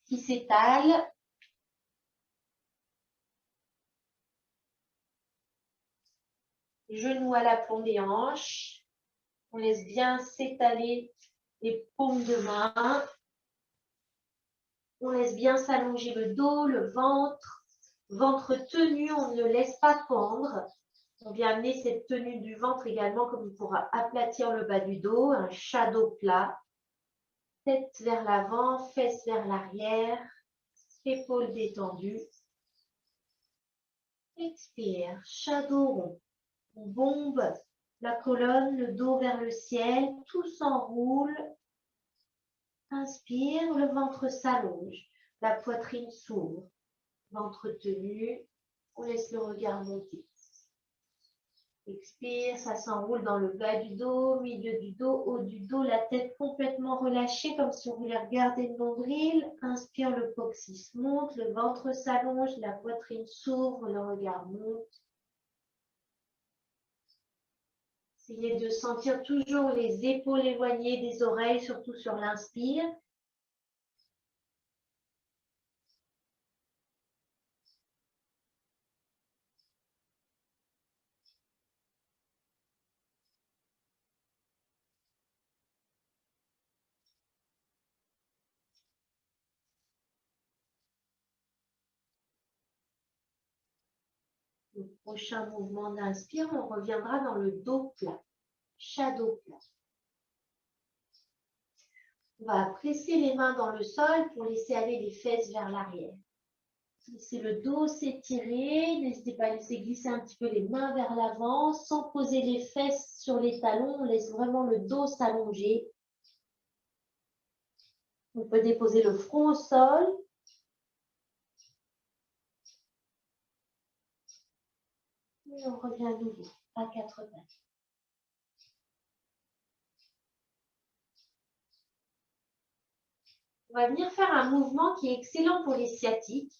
qui s'étalent. Genoux à l'aplomb des hanches. On laisse bien s'étaler les paumes de main. On laisse bien s'allonger le dos, le ventre. Ventre tenu, on ne le laisse pas pendre. On vient amener cette tenue du ventre également comme pour aplatir le bas du dos, un shadow plat. Tête vers l'avant, fesses vers l'arrière, épaules détendues. Expire, shadow rond. On bombe la colonne, le dos vers le ciel, tout s'enroule. Inspire, le ventre s'allonge, la poitrine s'ouvre. Ventre tenu, on laisse le regard monter. Expire, ça s'enroule dans le bas du dos, milieu du dos, haut du dos, la tête complètement relâchée comme si on voulait regarder le nombril. Inspire, le coccyx monte, le ventre s'allonge, la poitrine s'ouvre, le regard monte. Essayez de sentir toujours les épaules éloignées des oreilles, surtout sur l'inspire. Le prochain mouvement d'inspire, on reviendra dans le dos plat, shadow plat. On va presser les mains dans le sol pour laisser aller les fesses vers l'arrière. Laissez le dos s'étirer, n'hésitez pas à laisser glisser un petit peu les mains vers l'avant, sans poser les fesses sur les talons, on laisse vraiment le dos s'allonger. On peut déposer le front au sol. Et on revient à nouveau à 4 pattes. On va venir faire un mouvement qui est excellent pour les sciatiques.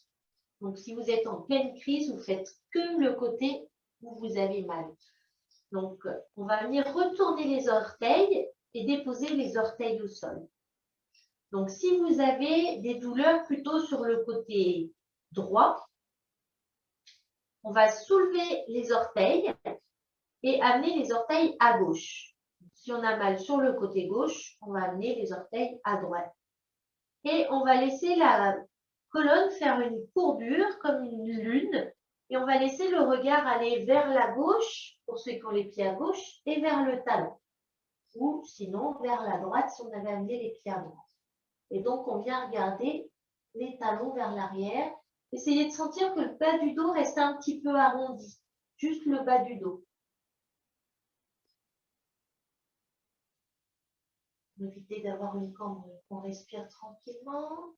Donc, si vous êtes en pleine crise, vous faites que le côté où vous avez mal. Donc, on va venir retourner les orteils et déposer les orteils au sol. Donc, si vous avez des douleurs plutôt sur le côté droit, on va soulever les orteils et amener les orteils à gauche. Si on a mal sur le côté gauche, on va amener les orteils à droite. Et on va laisser la colonne faire une courbure comme une lune. Et on va laisser le regard aller vers la gauche, pour ceux qui ont les pieds à gauche, et vers le talon. Ou sinon, vers la droite, si on avait amené les pieds à droite. Et donc, on vient regarder les talons vers l'arrière. Essayez de sentir que le bas du dos reste un petit peu arrondi. Juste le bas du dos. Évitez d'avoir une cambre. On respire tranquillement.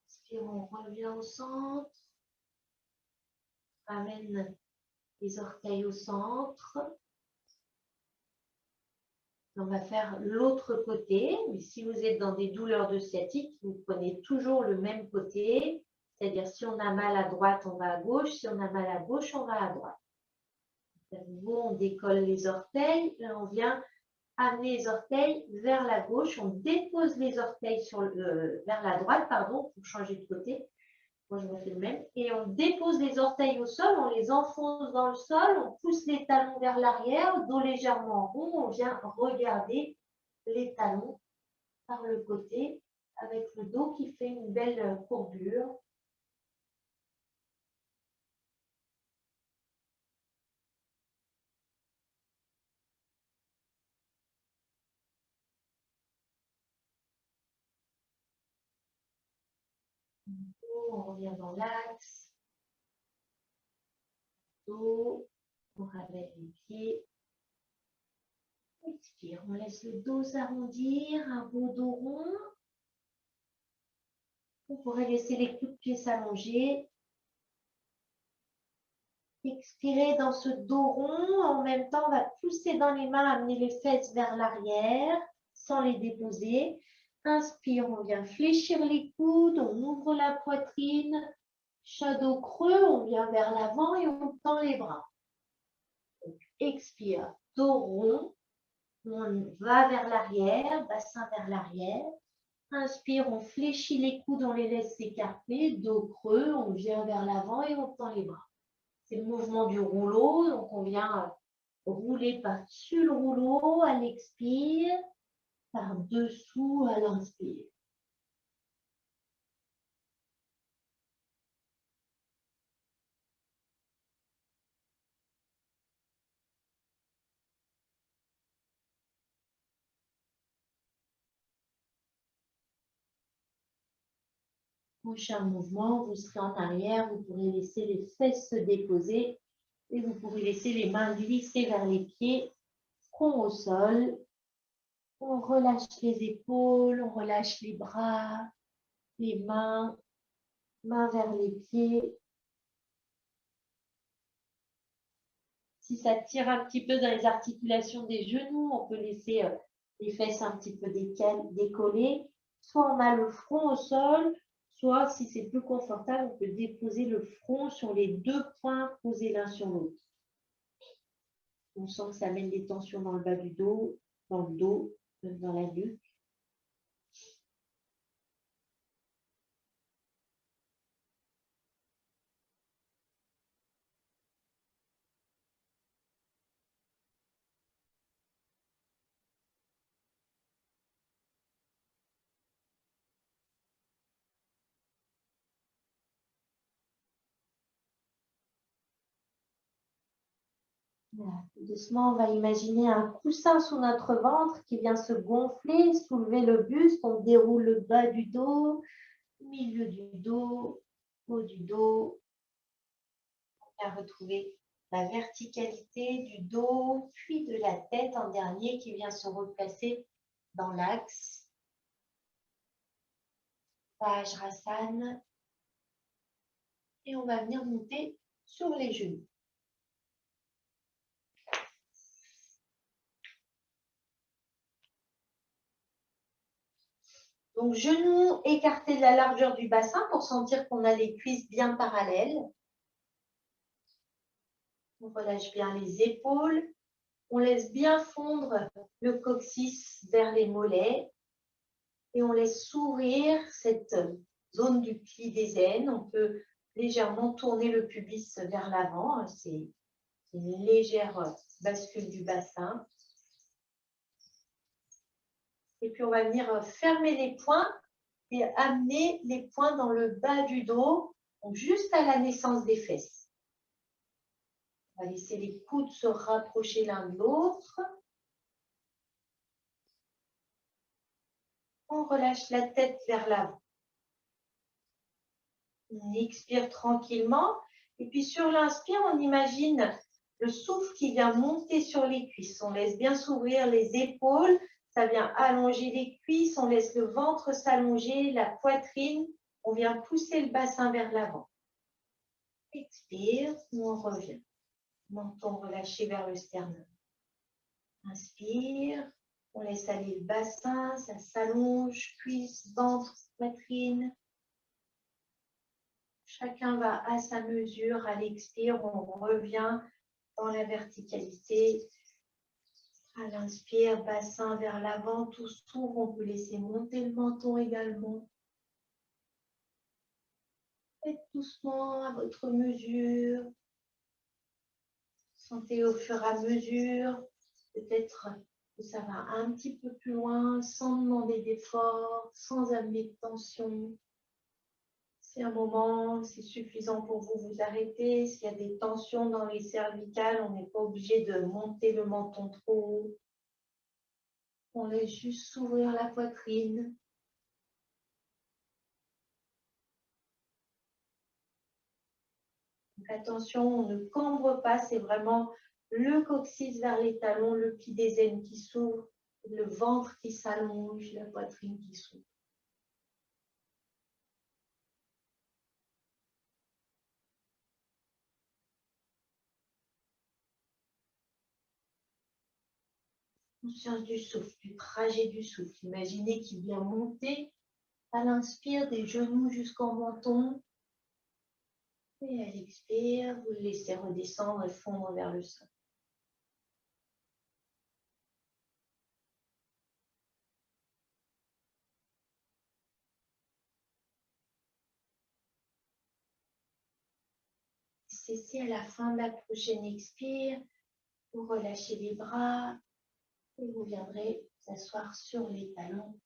Inspire, on revient au centre. Ramène les orteils au centre. On va faire l'autre côté. Mais si vous êtes dans des douleurs de sciatique, vous prenez toujours le même côté. C'est-à-dire, si on a mal à droite, on va à gauche. Si on a mal à gauche, on va à droite. À nouveau, on décolle les orteils. Là, on vient amener les orteils vers la gauche. On dépose les orteils vers la droite, pardon, pour changer de côté. Moi, je refais le même. Et on dépose les orteils au sol, on les enfonce dans le sol, on pousse les talons vers l'arrière, dos légèrement rond. On vient regarder les talons par le côté avec le dos qui fait une belle courbure. On revient dans l'axe. Dos, on ramène les pieds. Expire, on laisse le dos s'arrondir, un beau dos rond. On pourrait laisser les coups de pied s'allonger. Expirez dans ce dos rond. En même temps, on va pousser dans les mains, amener les fesses vers l'arrière sans les déposer. Inspire, on vient fléchir les coudes, on ouvre la poitrine. Shadow creux, on vient vers l'avant et on tend les bras. Donc, expire, dos rond. On va vers l'arrière, bassin vers l'arrière. Inspire, on fléchit les coudes, on les laisse s'écarter. Dos creux, on vient vers l'avant et on tend les bras. C'est le mouvement du rouleau. Donc, on vient rouler par-dessus le rouleau à l'expire, par-dessous à l'inspire. Prochain mouvement, vous serez en arrière, vous pourrez laisser les fesses se déposer et vous pourrez laisser les mains glisser vers les pieds, front au sol. On relâche les épaules, on relâche les bras, les mains, mains vers les pieds. Si ça tire un petit peu dans les articulations des genoux, on peut laisser les fesses un petit peu décollées. Soit on a le front au sol, soit si c'est plus confortable, on peut déposer le front sur les deux poings posés l'un sur l'autre. On sent que ça amène des tensions dans le bas du dos, dans le dos, même dans la nuque. Voilà. Doucement, on va imaginer un coussin sous notre ventre qui vient se gonfler, soulever le buste. On déroule le bas du dos, milieu du dos, haut du dos. On vient retrouver la verticalité du dos, puis de la tête en dernier qui vient se replacer dans l'axe. Vajrasana. Et on va venir monter sur les genoux. Donc, genoux écartés de la largeur du bassin pour sentir qu'on a les cuisses bien parallèles. On relâche bien les épaules. On laisse bien fondre le coccyx vers les mollets. Et on laisse s'ouvrir cette zone du pli des aines. On peut légèrement tourner le pubis vers l'avant. C'est une légère bascule du bassin. Et puis, on va venir fermer les poings et amener les poings dans le bas du dos, donc juste à la naissance des fesses. On va laisser les coudes se rapprocher l'un de l'autre. On relâche la tête vers l'avant. On expire tranquillement. Et puis sur l'inspire, on imagine le souffle qui vient monter sur les cuisses. On laisse bien s'ouvrir les épaules. Ça vient allonger les cuisses. On laisse le ventre s'allonger, la poitrine. On vient pousser le bassin vers l'avant. Expire, on revient. Menton relâché vers le sternum. Inspire. On laisse aller le bassin, ça s'allonge, cuisse, ventre, poitrine. Chacun va à sa mesure. À l'expire, on revient dans la verticalité. À l'inspire, bassin vers l'avant, tout s'ouvre. On peut laisser monter le menton également. Faites doucement à votre mesure. Sentez au fur et à mesure, peut-être que ça va un petit peu plus loin, sans demander d'effort, sans amener de tension. Si un moment, c'est suffisant pour vous, vous arrêtez. S'il y a des tensions dans les cervicales, on n'est pas obligé de monter le menton trop haut. On laisse juste s'ouvrir la poitrine. Donc attention, on ne cambre pas, c'est vraiment le coccyx vers les talons, le pli des aines qui s'ouvre, le ventre qui s'allonge, la poitrine qui s'ouvre. Conscience du souffle, du trajet du souffle. Imaginez qu'il vient monter à l'inspire des genoux jusqu'au menton. Et à l'expire, vous le laissez redescendre et fondre vers le sol. Cessez à la fin de la prochaine expire. Vous relâchez les bras et vous viendrez vous asseoir sur les talons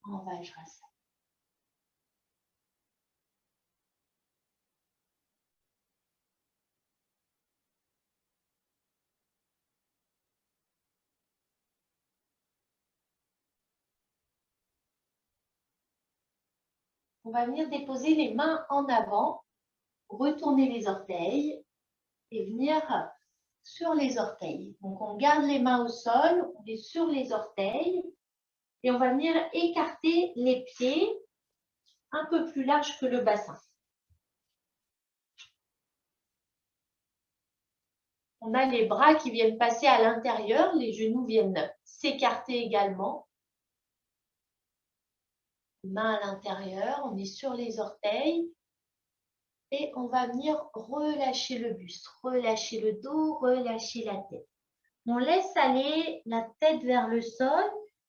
en Vajrasana. On va venir déposer les mains en avant, retourner les orteils et venir sur les orteils. Donc, on garde les mains au sol, on est sur les orteils et on va venir écarter les pieds un peu plus large que le bassin. On a les bras qui viennent passer à l'intérieur, les genoux viennent s'écarter également. Main à l'intérieur, on est sur les orteils et on va venir relâcher le buste, relâcher le dos, relâcher la tête. On laisse aller la tête vers le sol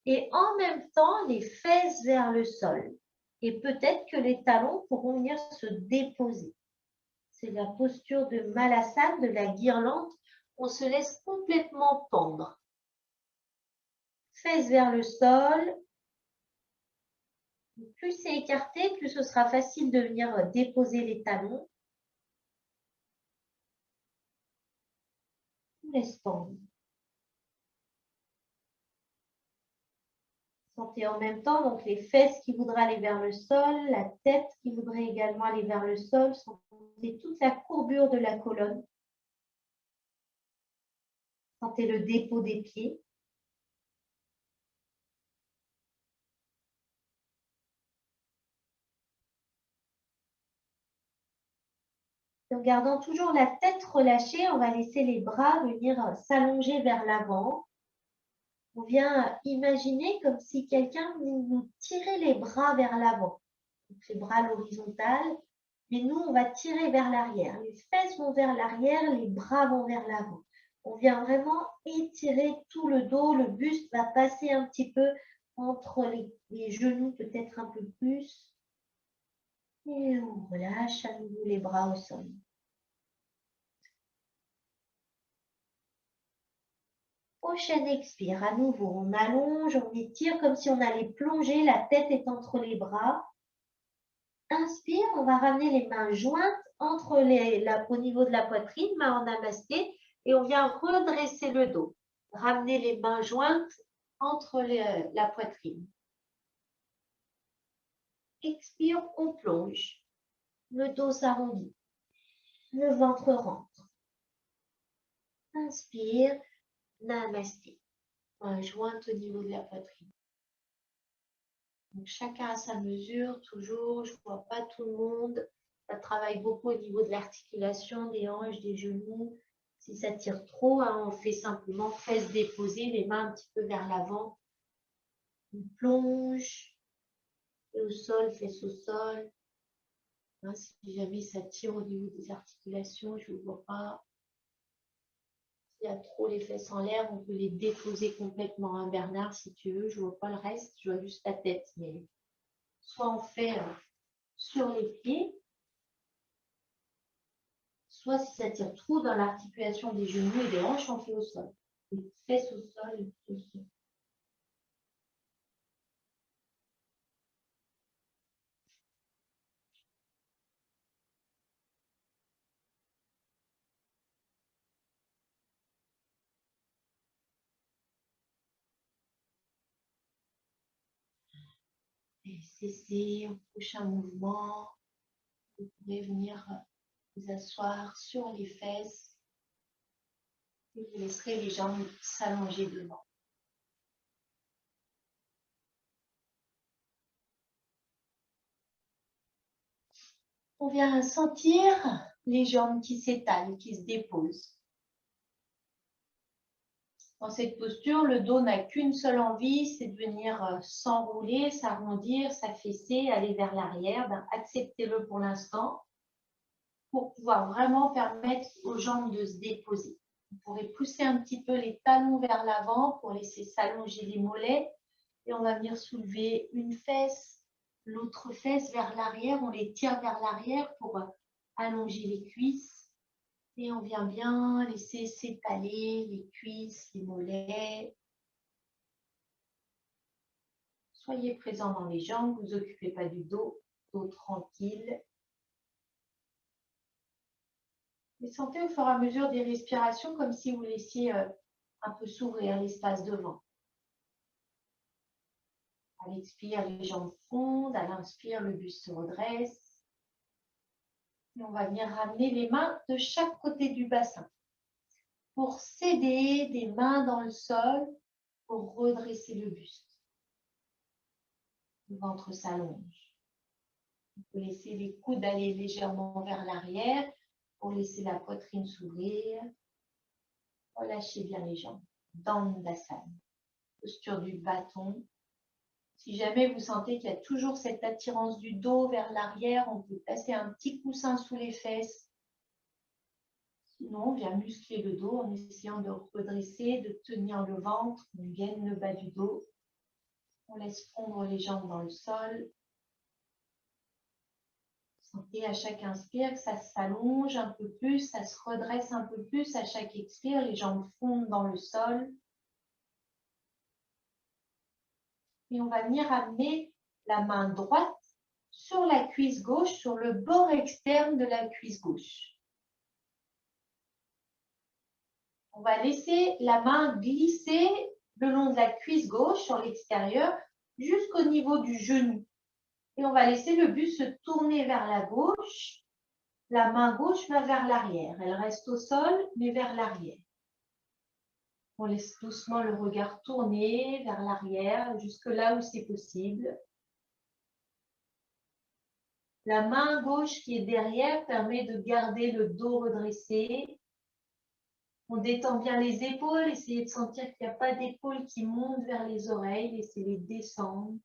et en même temps les fesses vers le sol. Et peut-être que les talons pourront venir se déposer. C'est la posture de Malasana, de la guirlande. On se laisse complètement pendre. Fesses vers le sol. Plus c'est écarté, plus ce sera facile de venir déposer les talons. On laisse pendre. Sentez en même temps donc les fesses qui voudraient aller vers le sol, la tête qui voudrait également aller vers le sol. Sentez toute la courbure de la colonne. Sentez le dépôt des pieds. En gardant toujours la tête relâchée, on va laisser les bras venir s'allonger vers l'avant. On vient imaginer comme si quelqu'un nous tirait les bras vers l'avant. Les bras à l'horizontale, mais nous, on va tirer vers l'arrière. Les fesses vont vers l'arrière, les bras vont vers l'avant. On vient vraiment étirer tout le dos, le buste va passer un petit peu entre les genoux, peut-être un peu plus. Et on relâche à nouveau les bras au sol. Prochaine expire, à nouveau, on allonge, on étire comme si on allait plonger, la tête est entre les bras. Inspire, on va ramener les mains jointes au niveau de la poitrine, main en namasté, et on vient redresser le dos. Ramener les mains jointes entre la poitrine. Expire, on plonge. Le dos s'arrondit. Le ventre rentre. Inspire, namasté. Main jointe au niveau de la poitrine. Donc, chacun à sa mesure, toujours. Je ne vois pas tout le monde. Ça travaille beaucoup au niveau de l'articulation des hanches, des genoux. Si ça tire trop, on fait simplement fesses déposées, les mains un petit peu vers l'avant. On plonge, et au sol, fesses au sol. Hein, si jamais ça tire au niveau des articulations, je ne vous vois pas. S'il y a trop les fesses en l'air, on peut les déposer complètement. Hein, Bernard, si tu veux, je ne vois pas le reste, je vois juste ta tête. Mais soit on fait sur les pieds, soit si ça tire trop dans l'articulation des genoux et des hanches, on fait au sol. Les fesses au sol et pieds au sol. Et cessez au prochain mouvement. Vous pouvez venir vous asseoir sur les fesses et vous laisserez les jambes s'allonger devant. On vient sentir les jambes qui s'étalent, qui se déposent. Dans cette posture, le dos n'a qu'une seule envie, c'est de venir s'enrouler, s'arrondir, s'affaisser, aller vers l'arrière. Ben, acceptez-le pour l'instant pour pouvoir vraiment permettre aux jambes de se déposer. Vous pourrez pousser un petit peu les talons vers l'avant pour laisser s'allonger les mollets. Et on va venir soulever une fesse, l'autre fesse vers l'arrière. On les tire vers l'arrière pour allonger les cuisses. Et on vient bien laisser s'étaler les cuisses, les mollets. Soyez présent dans les jambes, ne vous occupez pas du dos, dos tranquille. Et sentez au fur et à mesure des respirations comme si vous laissiez un peu s'ouvrir l'espace devant. À l'expire, les jambes fondent. À l'inspire, le buste se redresse. Et on va venir ramener les mains de chaque côté du bassin. Pour s'aider, des mains dans le sol pour redresser le buste. Le ventre s'allonge. Vous pouvez laisser les coudes aller légèrement vers l'arrière pour laisser la poitrine s'ouvrir. Relâchez bien les jambes. Dandasana. Posture du bâton. Si jamais vous sentez qu'il y a toujours cette attirance du dos vers l'arrière, on peut passer un petit coussin sous les fesses. Sinon, on vient muscler le dos en essayant de redresser, de tenir le ventre, on gaine le bas du dos. On laisse fondre les jambes dans le sol. Sentez à chaque inspire que ça s'allonge un peu plus, ça se redresse un peu plus. À chaque expire, les jambes fondent dans le sol. Et on va venir amener la main droite sur la cuisse gauche, sur le bord externe de la cuisse gauche. On va laisser la main glisser le long de la cuisse gauche sur l'extérieur jusqu'au niveau du genou. Et on va laisser le buste se tourner vers la gauche. La main gauche va vers l'arrière. Elle reste au sol, mais vers l'arrière. On laisse doucement le regard tourner vers l'arrière, jusque là où c'est possible. La main gauche qui est derrière permet de garder le dos redressé. On détend bien les épaules, essayez de sentir qu'il n'y a pas d'épaules qui montent vers les oreilles, laissez-les descendre.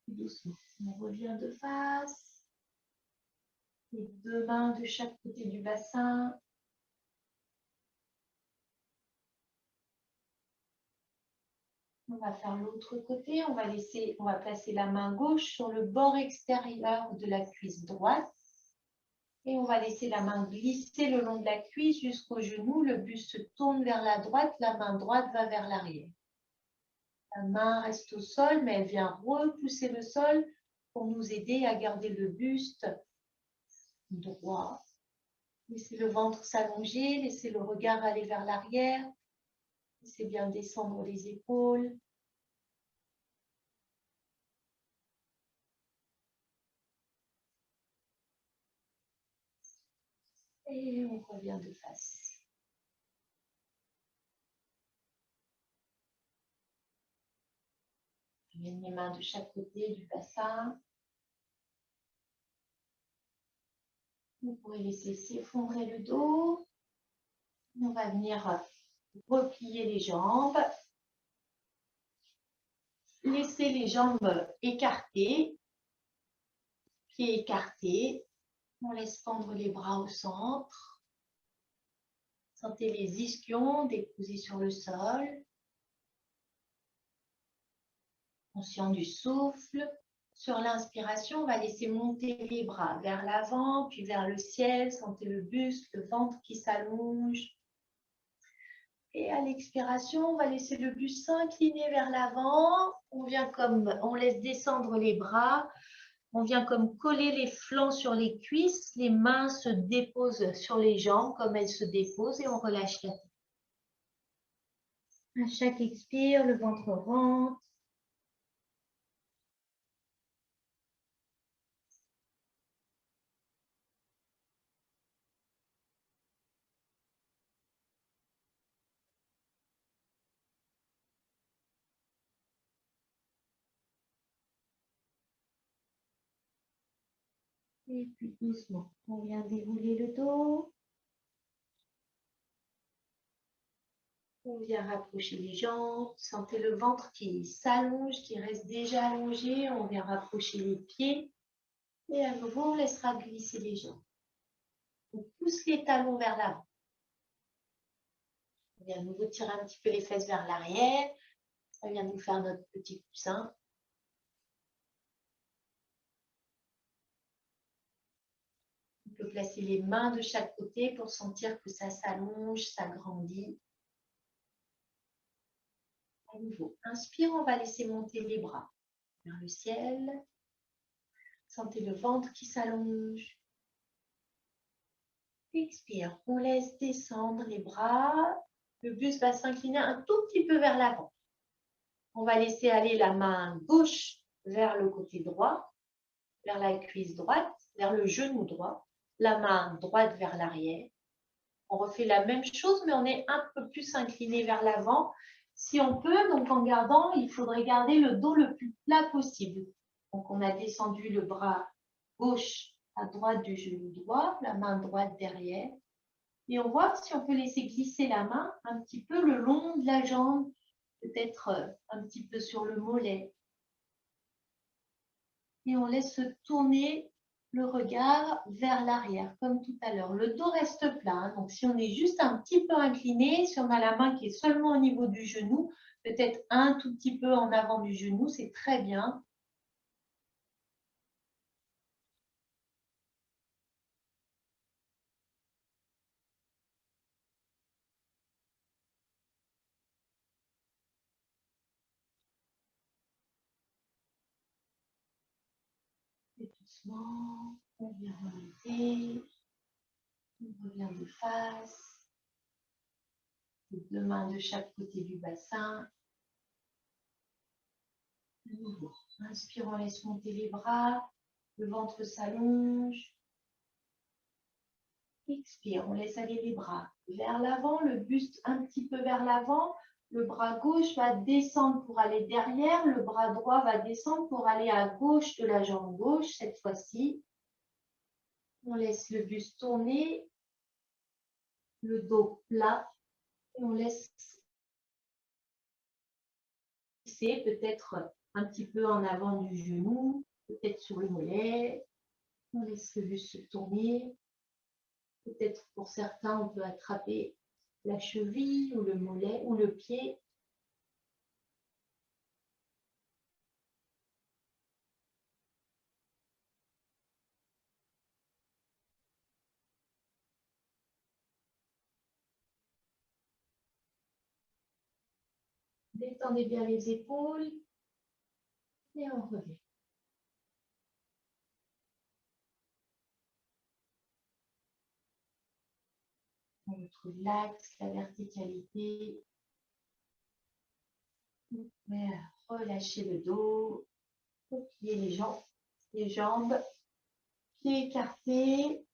Doucement, on revient de face. Les deux mains de chaque côté du bassin. On va faire l'autre côté, on va placer la main gauche sur le bord extérieur de la cuisse droite. Et on va laisser la main glisser le long de la cuisse jusqu'au genou. Le buste se tourne vers la droite, la main droite va vers l'arrière. La main reste au sol, mais elle vient repousser le sol pour nous aider à garder le buste droit. Laissez le ventre s'allonger, laissez le regard aller vers l'arrière. Laissez bien descendre les épaules. Et on revient de face. Je mets mes mains de chaque côté du bassin. Vous pourrez laisser s'effondrer le dos. On va venir replier les jambes. Laissez les jambes écartées, pieds écartés. On laisse pendre les bras au centre. Sentez les ischions déposés sur le sol. Conscient du souffle. Sur l'inspiration, on va laisser monter les bras vers l'avant, puis vers le ciel. Sentez le buste, le ventre qui s'allonge. Et à l'expiration, on va laisser le buste s'incliner vers l'avant. On laisse descendre les bras. On vient comme coller les flancs sur les cuisses. Les mains se déposent sur les jambes comme elles se déposent et on relâche la tête. À chaque expire, le ventre rentre. Et puis doucement, on vient dérouler le dos. On vient rapprocher les jambes. Sentez le ventre qui s'allonge, qui reste déjà allongé. On vient rapprocher les pieds. Et à nouveau, on laissera glisser les jambes. On pousse les talons vers l'avant. On vient à nouveau tirer un petit peu les fesses vers l'arrière. Ça vient nous faire notre petit coussin. On peut placer les mains de chaque côté pour sentir que ça s'allonge, ça grandit. À nouveau, inspire, on va laisser monter les bras vers le ciel. Sentez le ventre qui s'allonge. Expire, on laisse descendre les bras. Le buste va s'incliner un tout petit peu vers l'avant. On va laisser aller la main gauche vers le côté droit, vers la cuisse droite, vers le genou droit. La main droite vers l'arrière. On refait la même chose, mais on est un peu plus incliné vers l'avant. Si on peut, donc en gardant, il faudrait garder le dos le plus plat possible. Donc on a descendu le bras gauche à droite du genou droit, la main droite derrière. Et on voit si on peut laisser glisser la main un petit peu le long de la jambe, peut-être un petit peu sur le mollet. Et on laisse tourner le regard vers l'arrière, comme tout à l'heure. Le dos reste plat, hein, donc si on est juste un petit peu incliné, si on a la main qui est seulement au niveau du genou, peut-être un tout petit peu en avant du genou, c'est très bien. Et doucement, on vient remonter, on revient de face. Les deux mains de chaque côté du bassin. De nouveau, inspire, on laisse monter les bras, le ventre s'allonge. Expire, on laisse aller les bras vers l'avant, le buste un petit peu vers l'avant. Le bras gauche va descendre pour aller derrière, le bras droit va descendre pour aller à gauche de la jambe gauche cette fois-ci. On laisse le buste tourner, le dos plat et on laisse glisser peut-être un petit peu en avant du genou, peut-être sur le mollet. On laisse le buste se tourner. Peut-être pour certains, on peut attraper la cheville ou le mollet ou le pied. Détendez bien les épaules et on revient. On retrouve l'axe, la verticalité. Relâchez le dos, repliez les jambes, pieds écartés.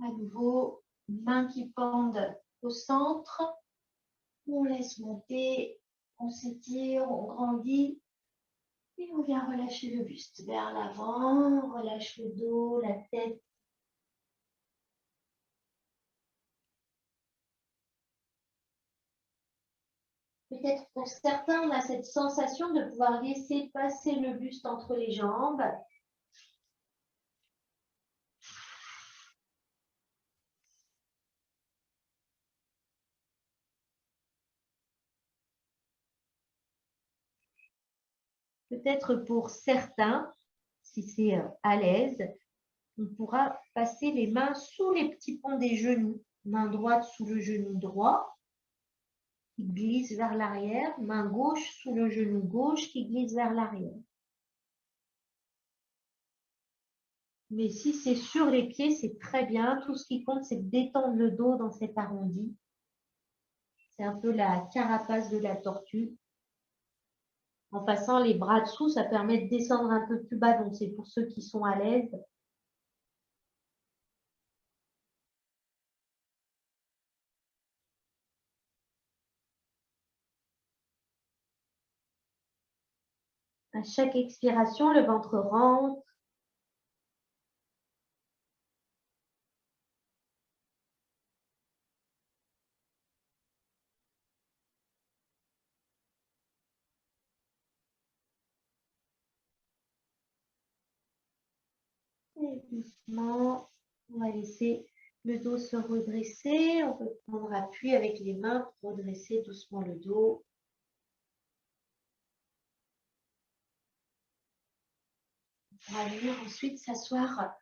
À nouveau, mains qui pendent au centre. On laisse monter, on s'étire, on grandit. Et on vient relâcher le buste vers l'avant, on relâche le dos, la tête. Peut-être pour certains, on a cette sensation de pouvoir laisser passer le buste entre les jambes. Peut-être pour certains, si c'est à l'aise, on pourra passer les mains sous les petits ponts des genoux. Main droite sous le genou droit, qui glisse vers l'arrière. Main gauche sous le genou gauche, qui glisse vers l'arrière. Mais si c'est sur les pieds, c'est très bien. Tout ce qui compte, c'est de détendre le dos dans cet arrondi. C'est un peu la carapace de la tortue. En passant les bras dessous, ça permet de descendre un peu plus bas. Donc, c'est pour ceux qui sont à l'aise. À chaque expiration, le ventre rentre. Et doucement, on va laisser le dos se redresser. On peut prendre appui avec les mains pour redresser doucement le dos. On va venir ensuite s'asseoir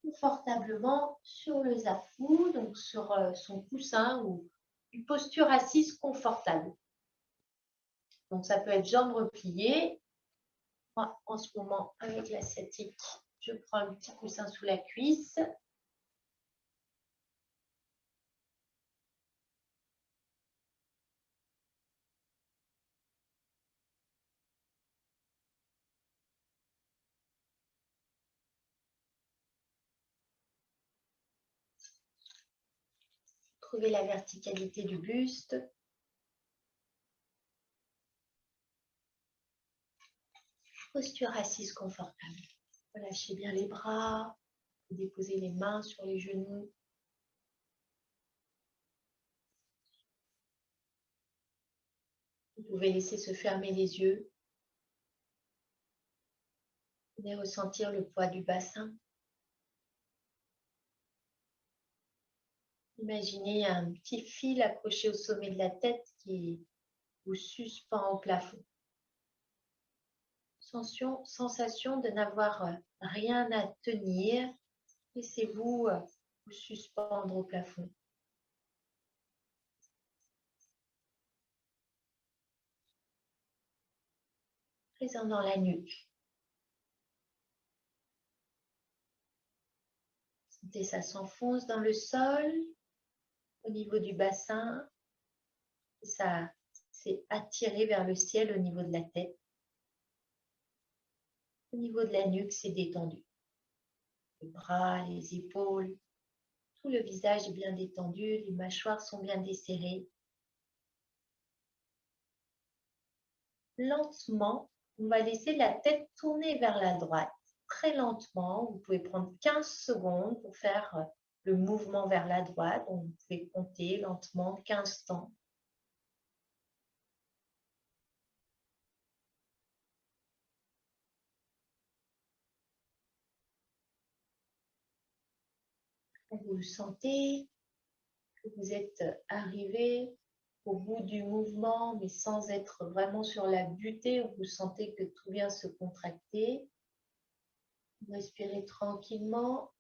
confortablement sur le zafou, donc sur son coussin ou une posture assise confortable. Donc ça peut être jambes repliées. Moi, en ce moment, avec la sciatique, je prends un petit coussin sous la cuisse. Trouver la verticalité du buste. Posture assise confortable. Relâchez bien les bras. Déposez les mains sur les genoux. Vous pouvez laisser se fermer les yeux. Venez ressentir le poids du bassin. Imaginez un petit fil accroché au sommet de la tête qui vous suspend au plafond. Sensation de n'avoir rien à tenir. Laissez-vous vous suspendre au plafond. Présent dans la nuque. Sentez ça s'enfonce dans le sol, au niveau du bassin. Ça s'est attiré vers le ciel au niveau de la tête. Au niveau de la nuque, c'est détendu. Les bras, les épaules, tout le visage est bien détendu, les mâchoires sont bien desserrées. Lentement, on va laisser la tête tourner vers la droite. Très lentement, vous pouvez prendre 15 secondes pour faire le mouvement vers la droite. Donc, vous pouvez compter lentement 15 temps. Vous sentez que vous êtes arrivé au bout du mouvement, mais sans être vraiment sur la butée, où vous sentez que tout vient se contracter. Vous respirez tranquillement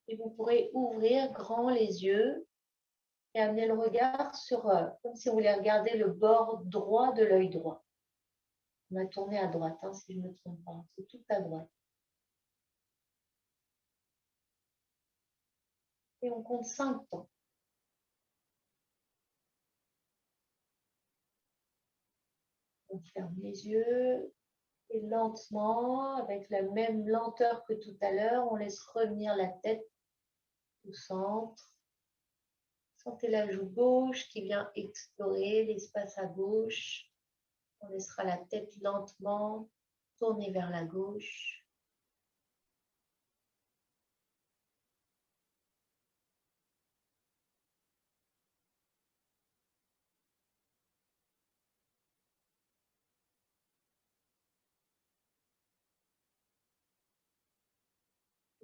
et vous pourrez ouvrir grand les yeux et amener le regard sur, comme si vous voulez regarder le bord droit de l'œil droit. On a tourné à droite, hein, si je ne me trompe pas. C'est tout à droite. Et on compte 5 temps. On ferme les yeux et lentement, avec la même lenteur que tout à l'heure, on laisse revenir la tête au centre. Sentez la joue gauche qui vient explorer l'espace à gauche. On laissera la tête lentement tourner vers la gauche.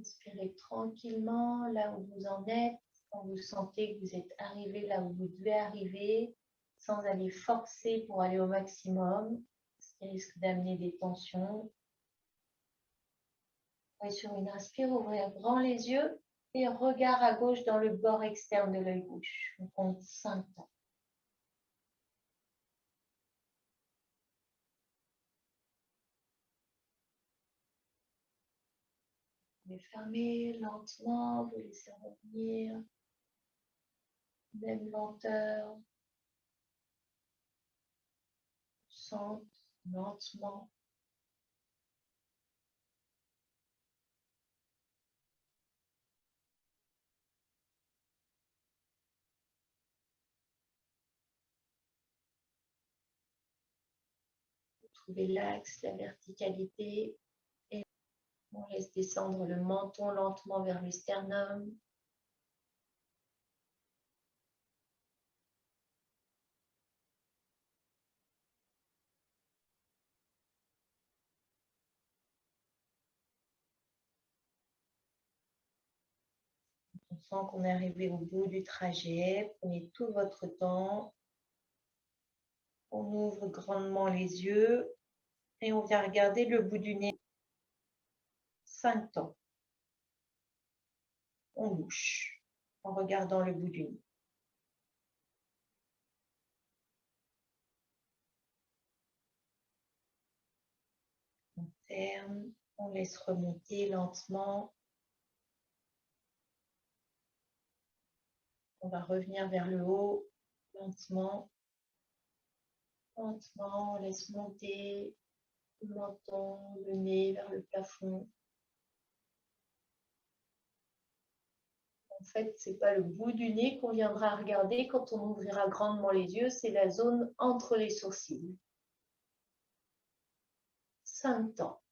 Inspirez tranquillement là où vous en êtes, quand vous sentez que vous êtes arrivé là où vous devez arriver, sans aller forcer pour aller au maximum, ce qui risque d'amener des tensions. Et sur une inspire, ouvrir grand les yeux et regard à gauche dans le bord externe de l'œil gauche. On compte 5 temps. Vous pouvez fermer lentement, vous laissez revenir. Même lenteur. Sente lentement. Trouvez l'axe, la verticalité. Et on laisse descendre le menton lentement vers le sternum. On sent qu'on est arrivé au bout du trajet. Prenez tout votre temps. On ouvre grandement les yeux et on vient regarder le bout du nez. 5 temps. On bouche en regardant le bout du nez. On ferme, on laisse remonter lentement. On va revenir vers le haut, lentement. Lentement, on laisse monter le menton, le nez vers le plafond. En fait, ce n'est pas le bout du nez qu'on viendra regarder quand on ouvrira grandement les yeux, c'est la zone entre les sourcils. 5 temps.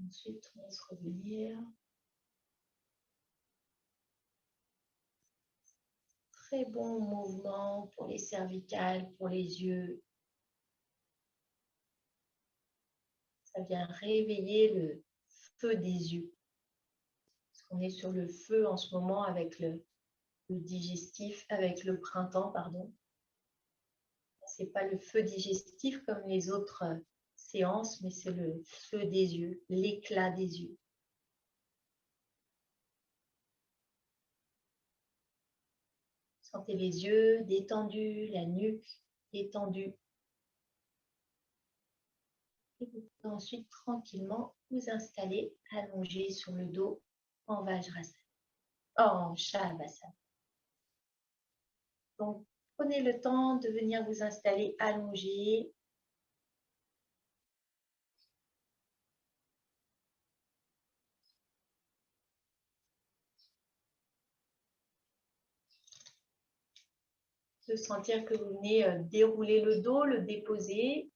Ensuite, on laisse revenir. Très bon mouvement pour les cervicales, pour les yeux. Ça vient réveiller le feu des yeux. Parce qu'on est sur le feu en ce moment avec le digestif, avec le printemps, pardon. Ce n'est pas le feu digestif comme les autres séances, mais c'est le feu des yeux, l'éclat des yeux. Sentez les yeux détendus, la nuque détendue. Et vous pouvez ensuite tranquillement vous installer allongé sur le dos en Vajrasana, en Shavasana. Donc, prenez le temps de venir vous installer allongé. De sentir que vous venez dérouler le dos, le déposer.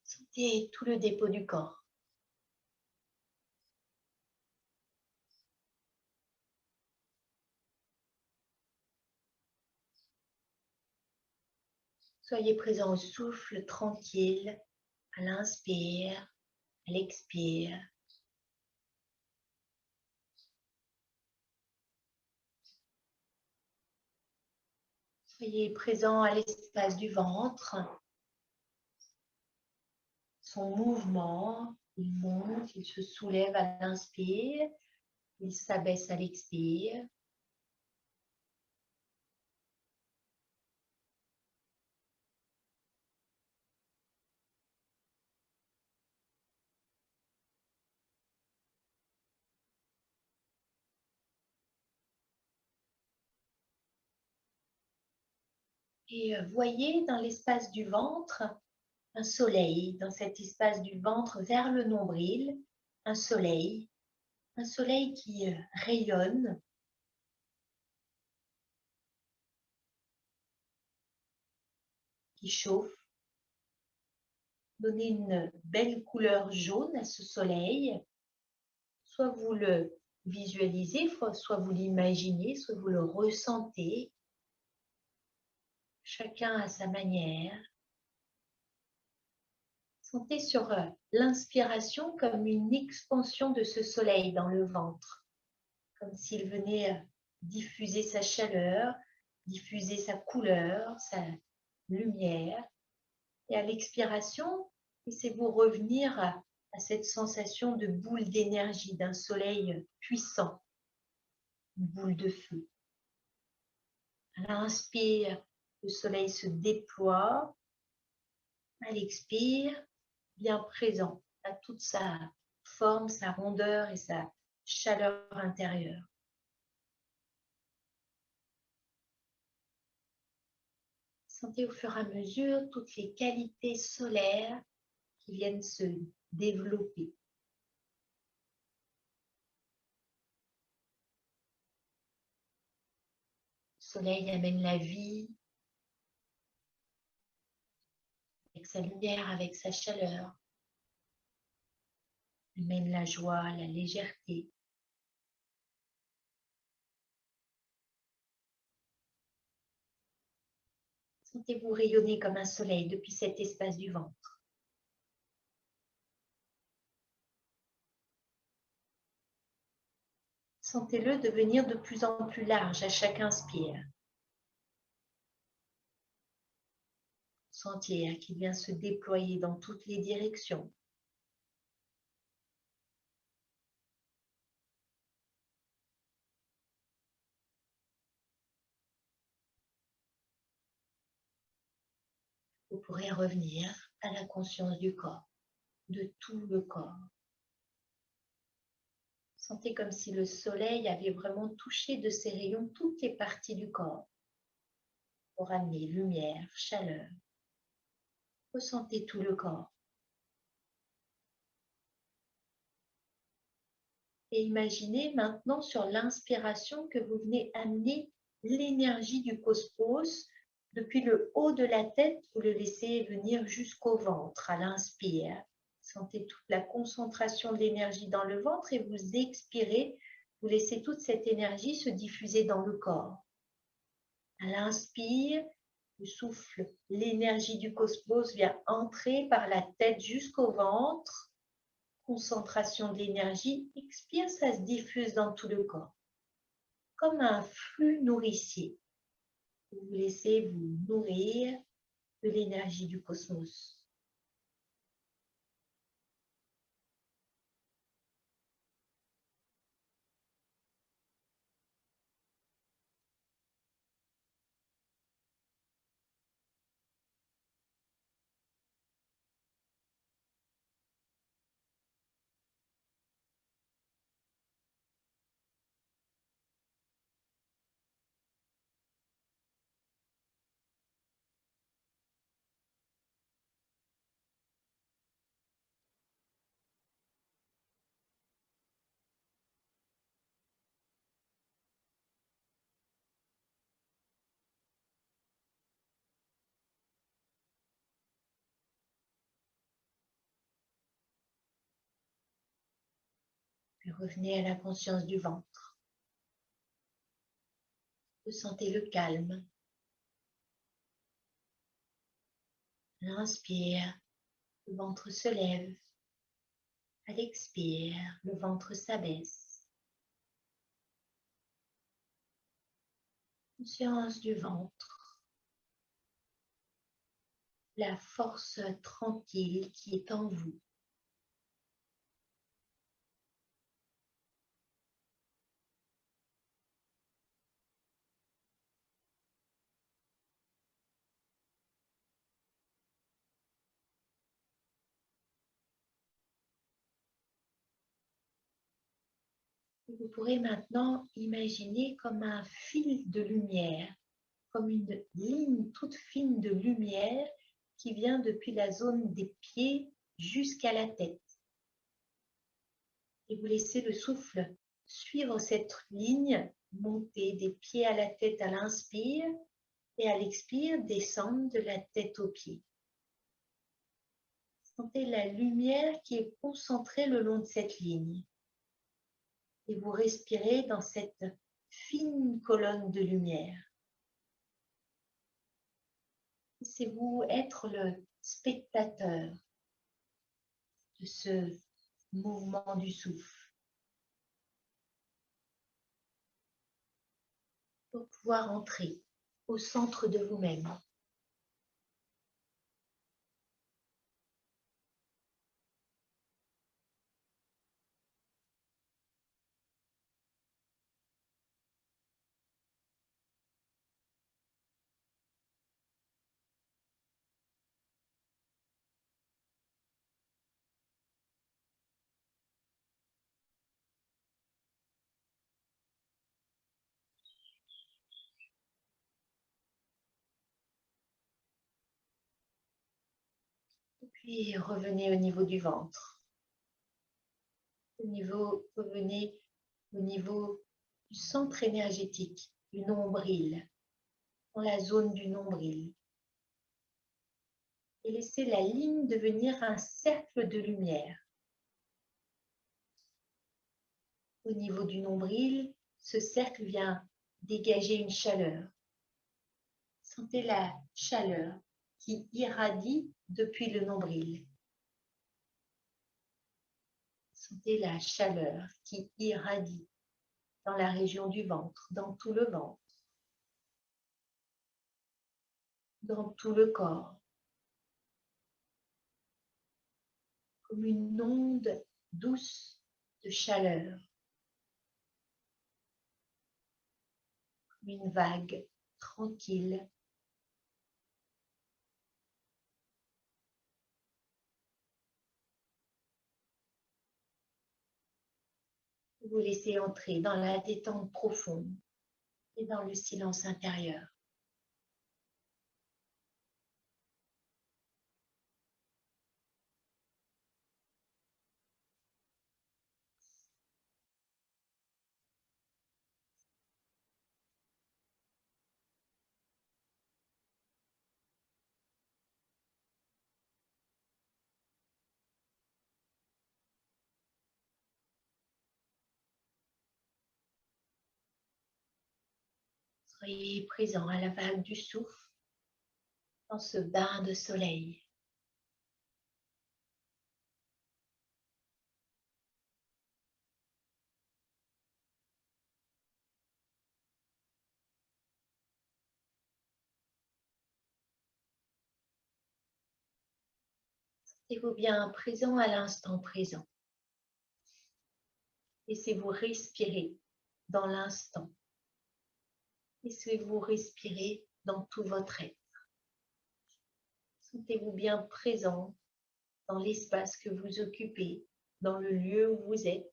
Sentez tout le dépôt du corps. Soyez présent au souffle tranquille, à l'inspire, à l'expire. Soyez présent à l'espace du ventre. Son mouvement, il monte, il se soulève à l'inspire. Il s'abaisse à l'expire. Et voyez dans l'espace du ventre un soleil, dans cet espace du ventre vers le nombril, un soleil qui rayonne, qui chauffe. Donnez une belle couleur jaune à ce soleil. Soit vous le visualisez, soit vous l'imaginez, soit vous le ressentez. Chacun à sa manière. Sentez sur l'inspiration comme une expansion de ce soleil dans le ventre, comme s'il venait diffuser sa chaleur, diffuser sa couleur, sa lumière. Et à l'expiration, laissez-vous revenir à cette sensation de boule d'énergie, d'un soleil puissant, une boule de feu. À l'inspire, le soleil se déploie. À l'expire, bien présent à toute sa forme, sa rondeur et sa chaleur intérieure. Sentez au fur et à mesure toutes les qualités solaires qui viennent se développer. Le soleil amène la vie avec sa lumière, avec sa chaleur. Il amène la joie, la légèreté. Sentez-vous rayonner comme un soleil depuis cet espace du ventre. Sentez-le devenir de plus en plus large à chaque inspire. Sentier qui vient se déployer dans toutes les directions. Vous pourrez revenir à la conscience du corps, de tout le corps. Sentez comme si le soleil avait vraiment touché de ses rayons toutes les parties du corps pour amener lumière, chaleur. Ressentez tout le corps. Et imaginez maintenant sur l'inspiration que vous venez amener l'énergie du cosmos. Depuis le haut de la tête, vous le laissez venir jusqu'au ventre à l'inspire. Sentez toute la concentration de l'énergie dans le ventre et vous expirez. Vous laissez toute cette énergie se diffuser dans le corps. À l'inspire, le souffle, l'énergie du cosmos vient entrer par la tête jusqu'au ventre. Concentration de l'énergie, expire, ça se diffuse dans tout le corps. Comme un flux nourricier. Vous vous laissez vous nourrir de l'énergie du cosmos. Puis revenez à la conscience du ventre. Ressentez le calme. L'inspire, le ventre se lève. À l'expire, le ventre s'abaisse. Conscience du ventre. La force tranquille qui est en vous. Vous pourrez maintenant imaginer comme un fil de lumière, comme une ligne toute fine de lumière qui vient depuis la zone des pieds jusqu'à la tête. Et vous laissez le souffle suivre cette ligne, monter des pieds à la tête à l'inspire et à l'expire, descendre de la tête aux pieds. Sentez la lumière qui est concentrée le long de cette ligne. Et vous respirez dans cette fine colonne de lumière. Laissez-vous être le spectateur de ce mouvement du souffle pour pouvoir entrer au centre de vous-même. Puis revenez au niveau du ventre. Revenez au niveau du centre énergétique, du nombril, dans la zone du nombril. Et laissez la ligne devenir un cercle de lumière. Au niveau du nombril, ce cercle vient dégager une chaleur. Sentez la chaleur qui irradie depuis le nombril. Sentez la chaleur qui irradie dans la région du ventre, dans tout le ventre, dans tout le corps, comme une onde douce de chaleur, comme une vague tranquille. Vous laissez entrer dans la détente profonde et dans le silence intérieur. Soyez présent à la vague du souffle dans ce bain de soleil. Sentez-vous bien présent à l'instant présent. Laissez-vous respirer dans l'instant. Laissez-vous respirer dans tout votre être. Sentez-vous bien présent dans l'espace que vous occupez, dans le lieu où vous êtes.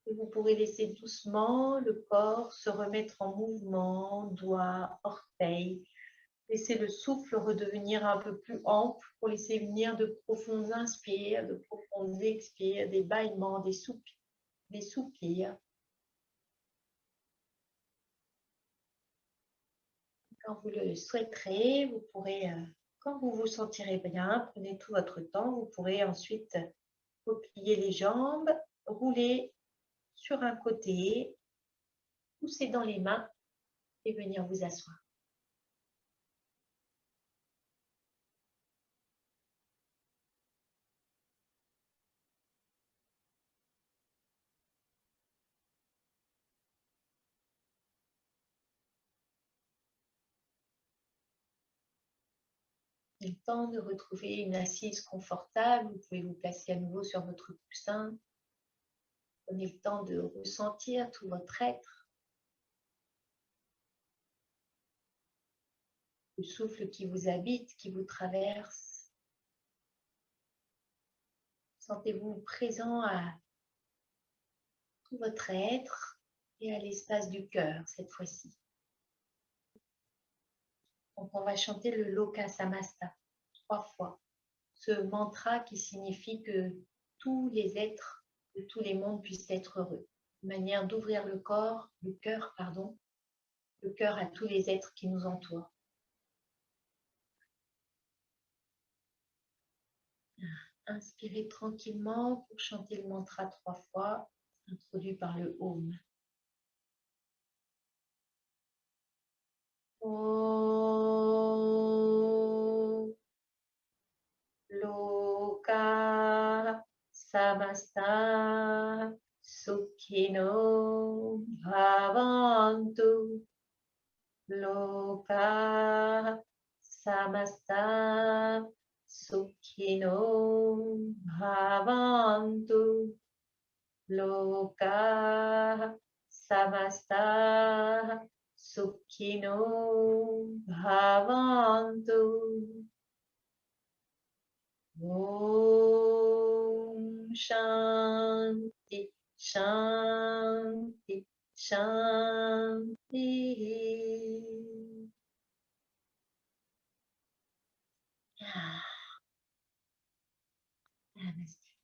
Et vous pourrez laisser doucement le corps se remettre en mouvement, doigts, orteils. Laissez le souffle redevenir un peu plus ample pour laisser venir de profonds inspires, de profonds expires, des bâillements, des soupirs. Quand vous le souhaiterez, vous pourrez, quand vous vous sentirez bien, prenez tout votre temps, vous pourrez ensuite replier les jambes, rouler sur un côté, pousser dans les mains et venir vous asseoir. Il est temps de retrouver une assise confortable. Vous pouvez vous placer à nouveau sur votre coussin. Prenez le temps de ressentir tout votre être. Le souffle qui vous habite, qui vous traverse. Sentez-vous présent à tout votre être et à l'espace du cœur cette fois-ci. Donc, on va chanter le Loka Samasta 3 fois. Ce mantra qui signifie que tous les êtres de tous les mondes puissent être heureux. Une manière d'ouvrir le cœur à tous les êtres qui nous entourent. Inspirez tranquillement pour chanter le mantra 3 fois, introduit par le Om. Om Loka Samasta Sukhino Bhavantu Loka Samasta Sukhino Bhavantu Loka Samasta Sukhino Bhavantu. Om Shanti Shanti Shanti. Namaste.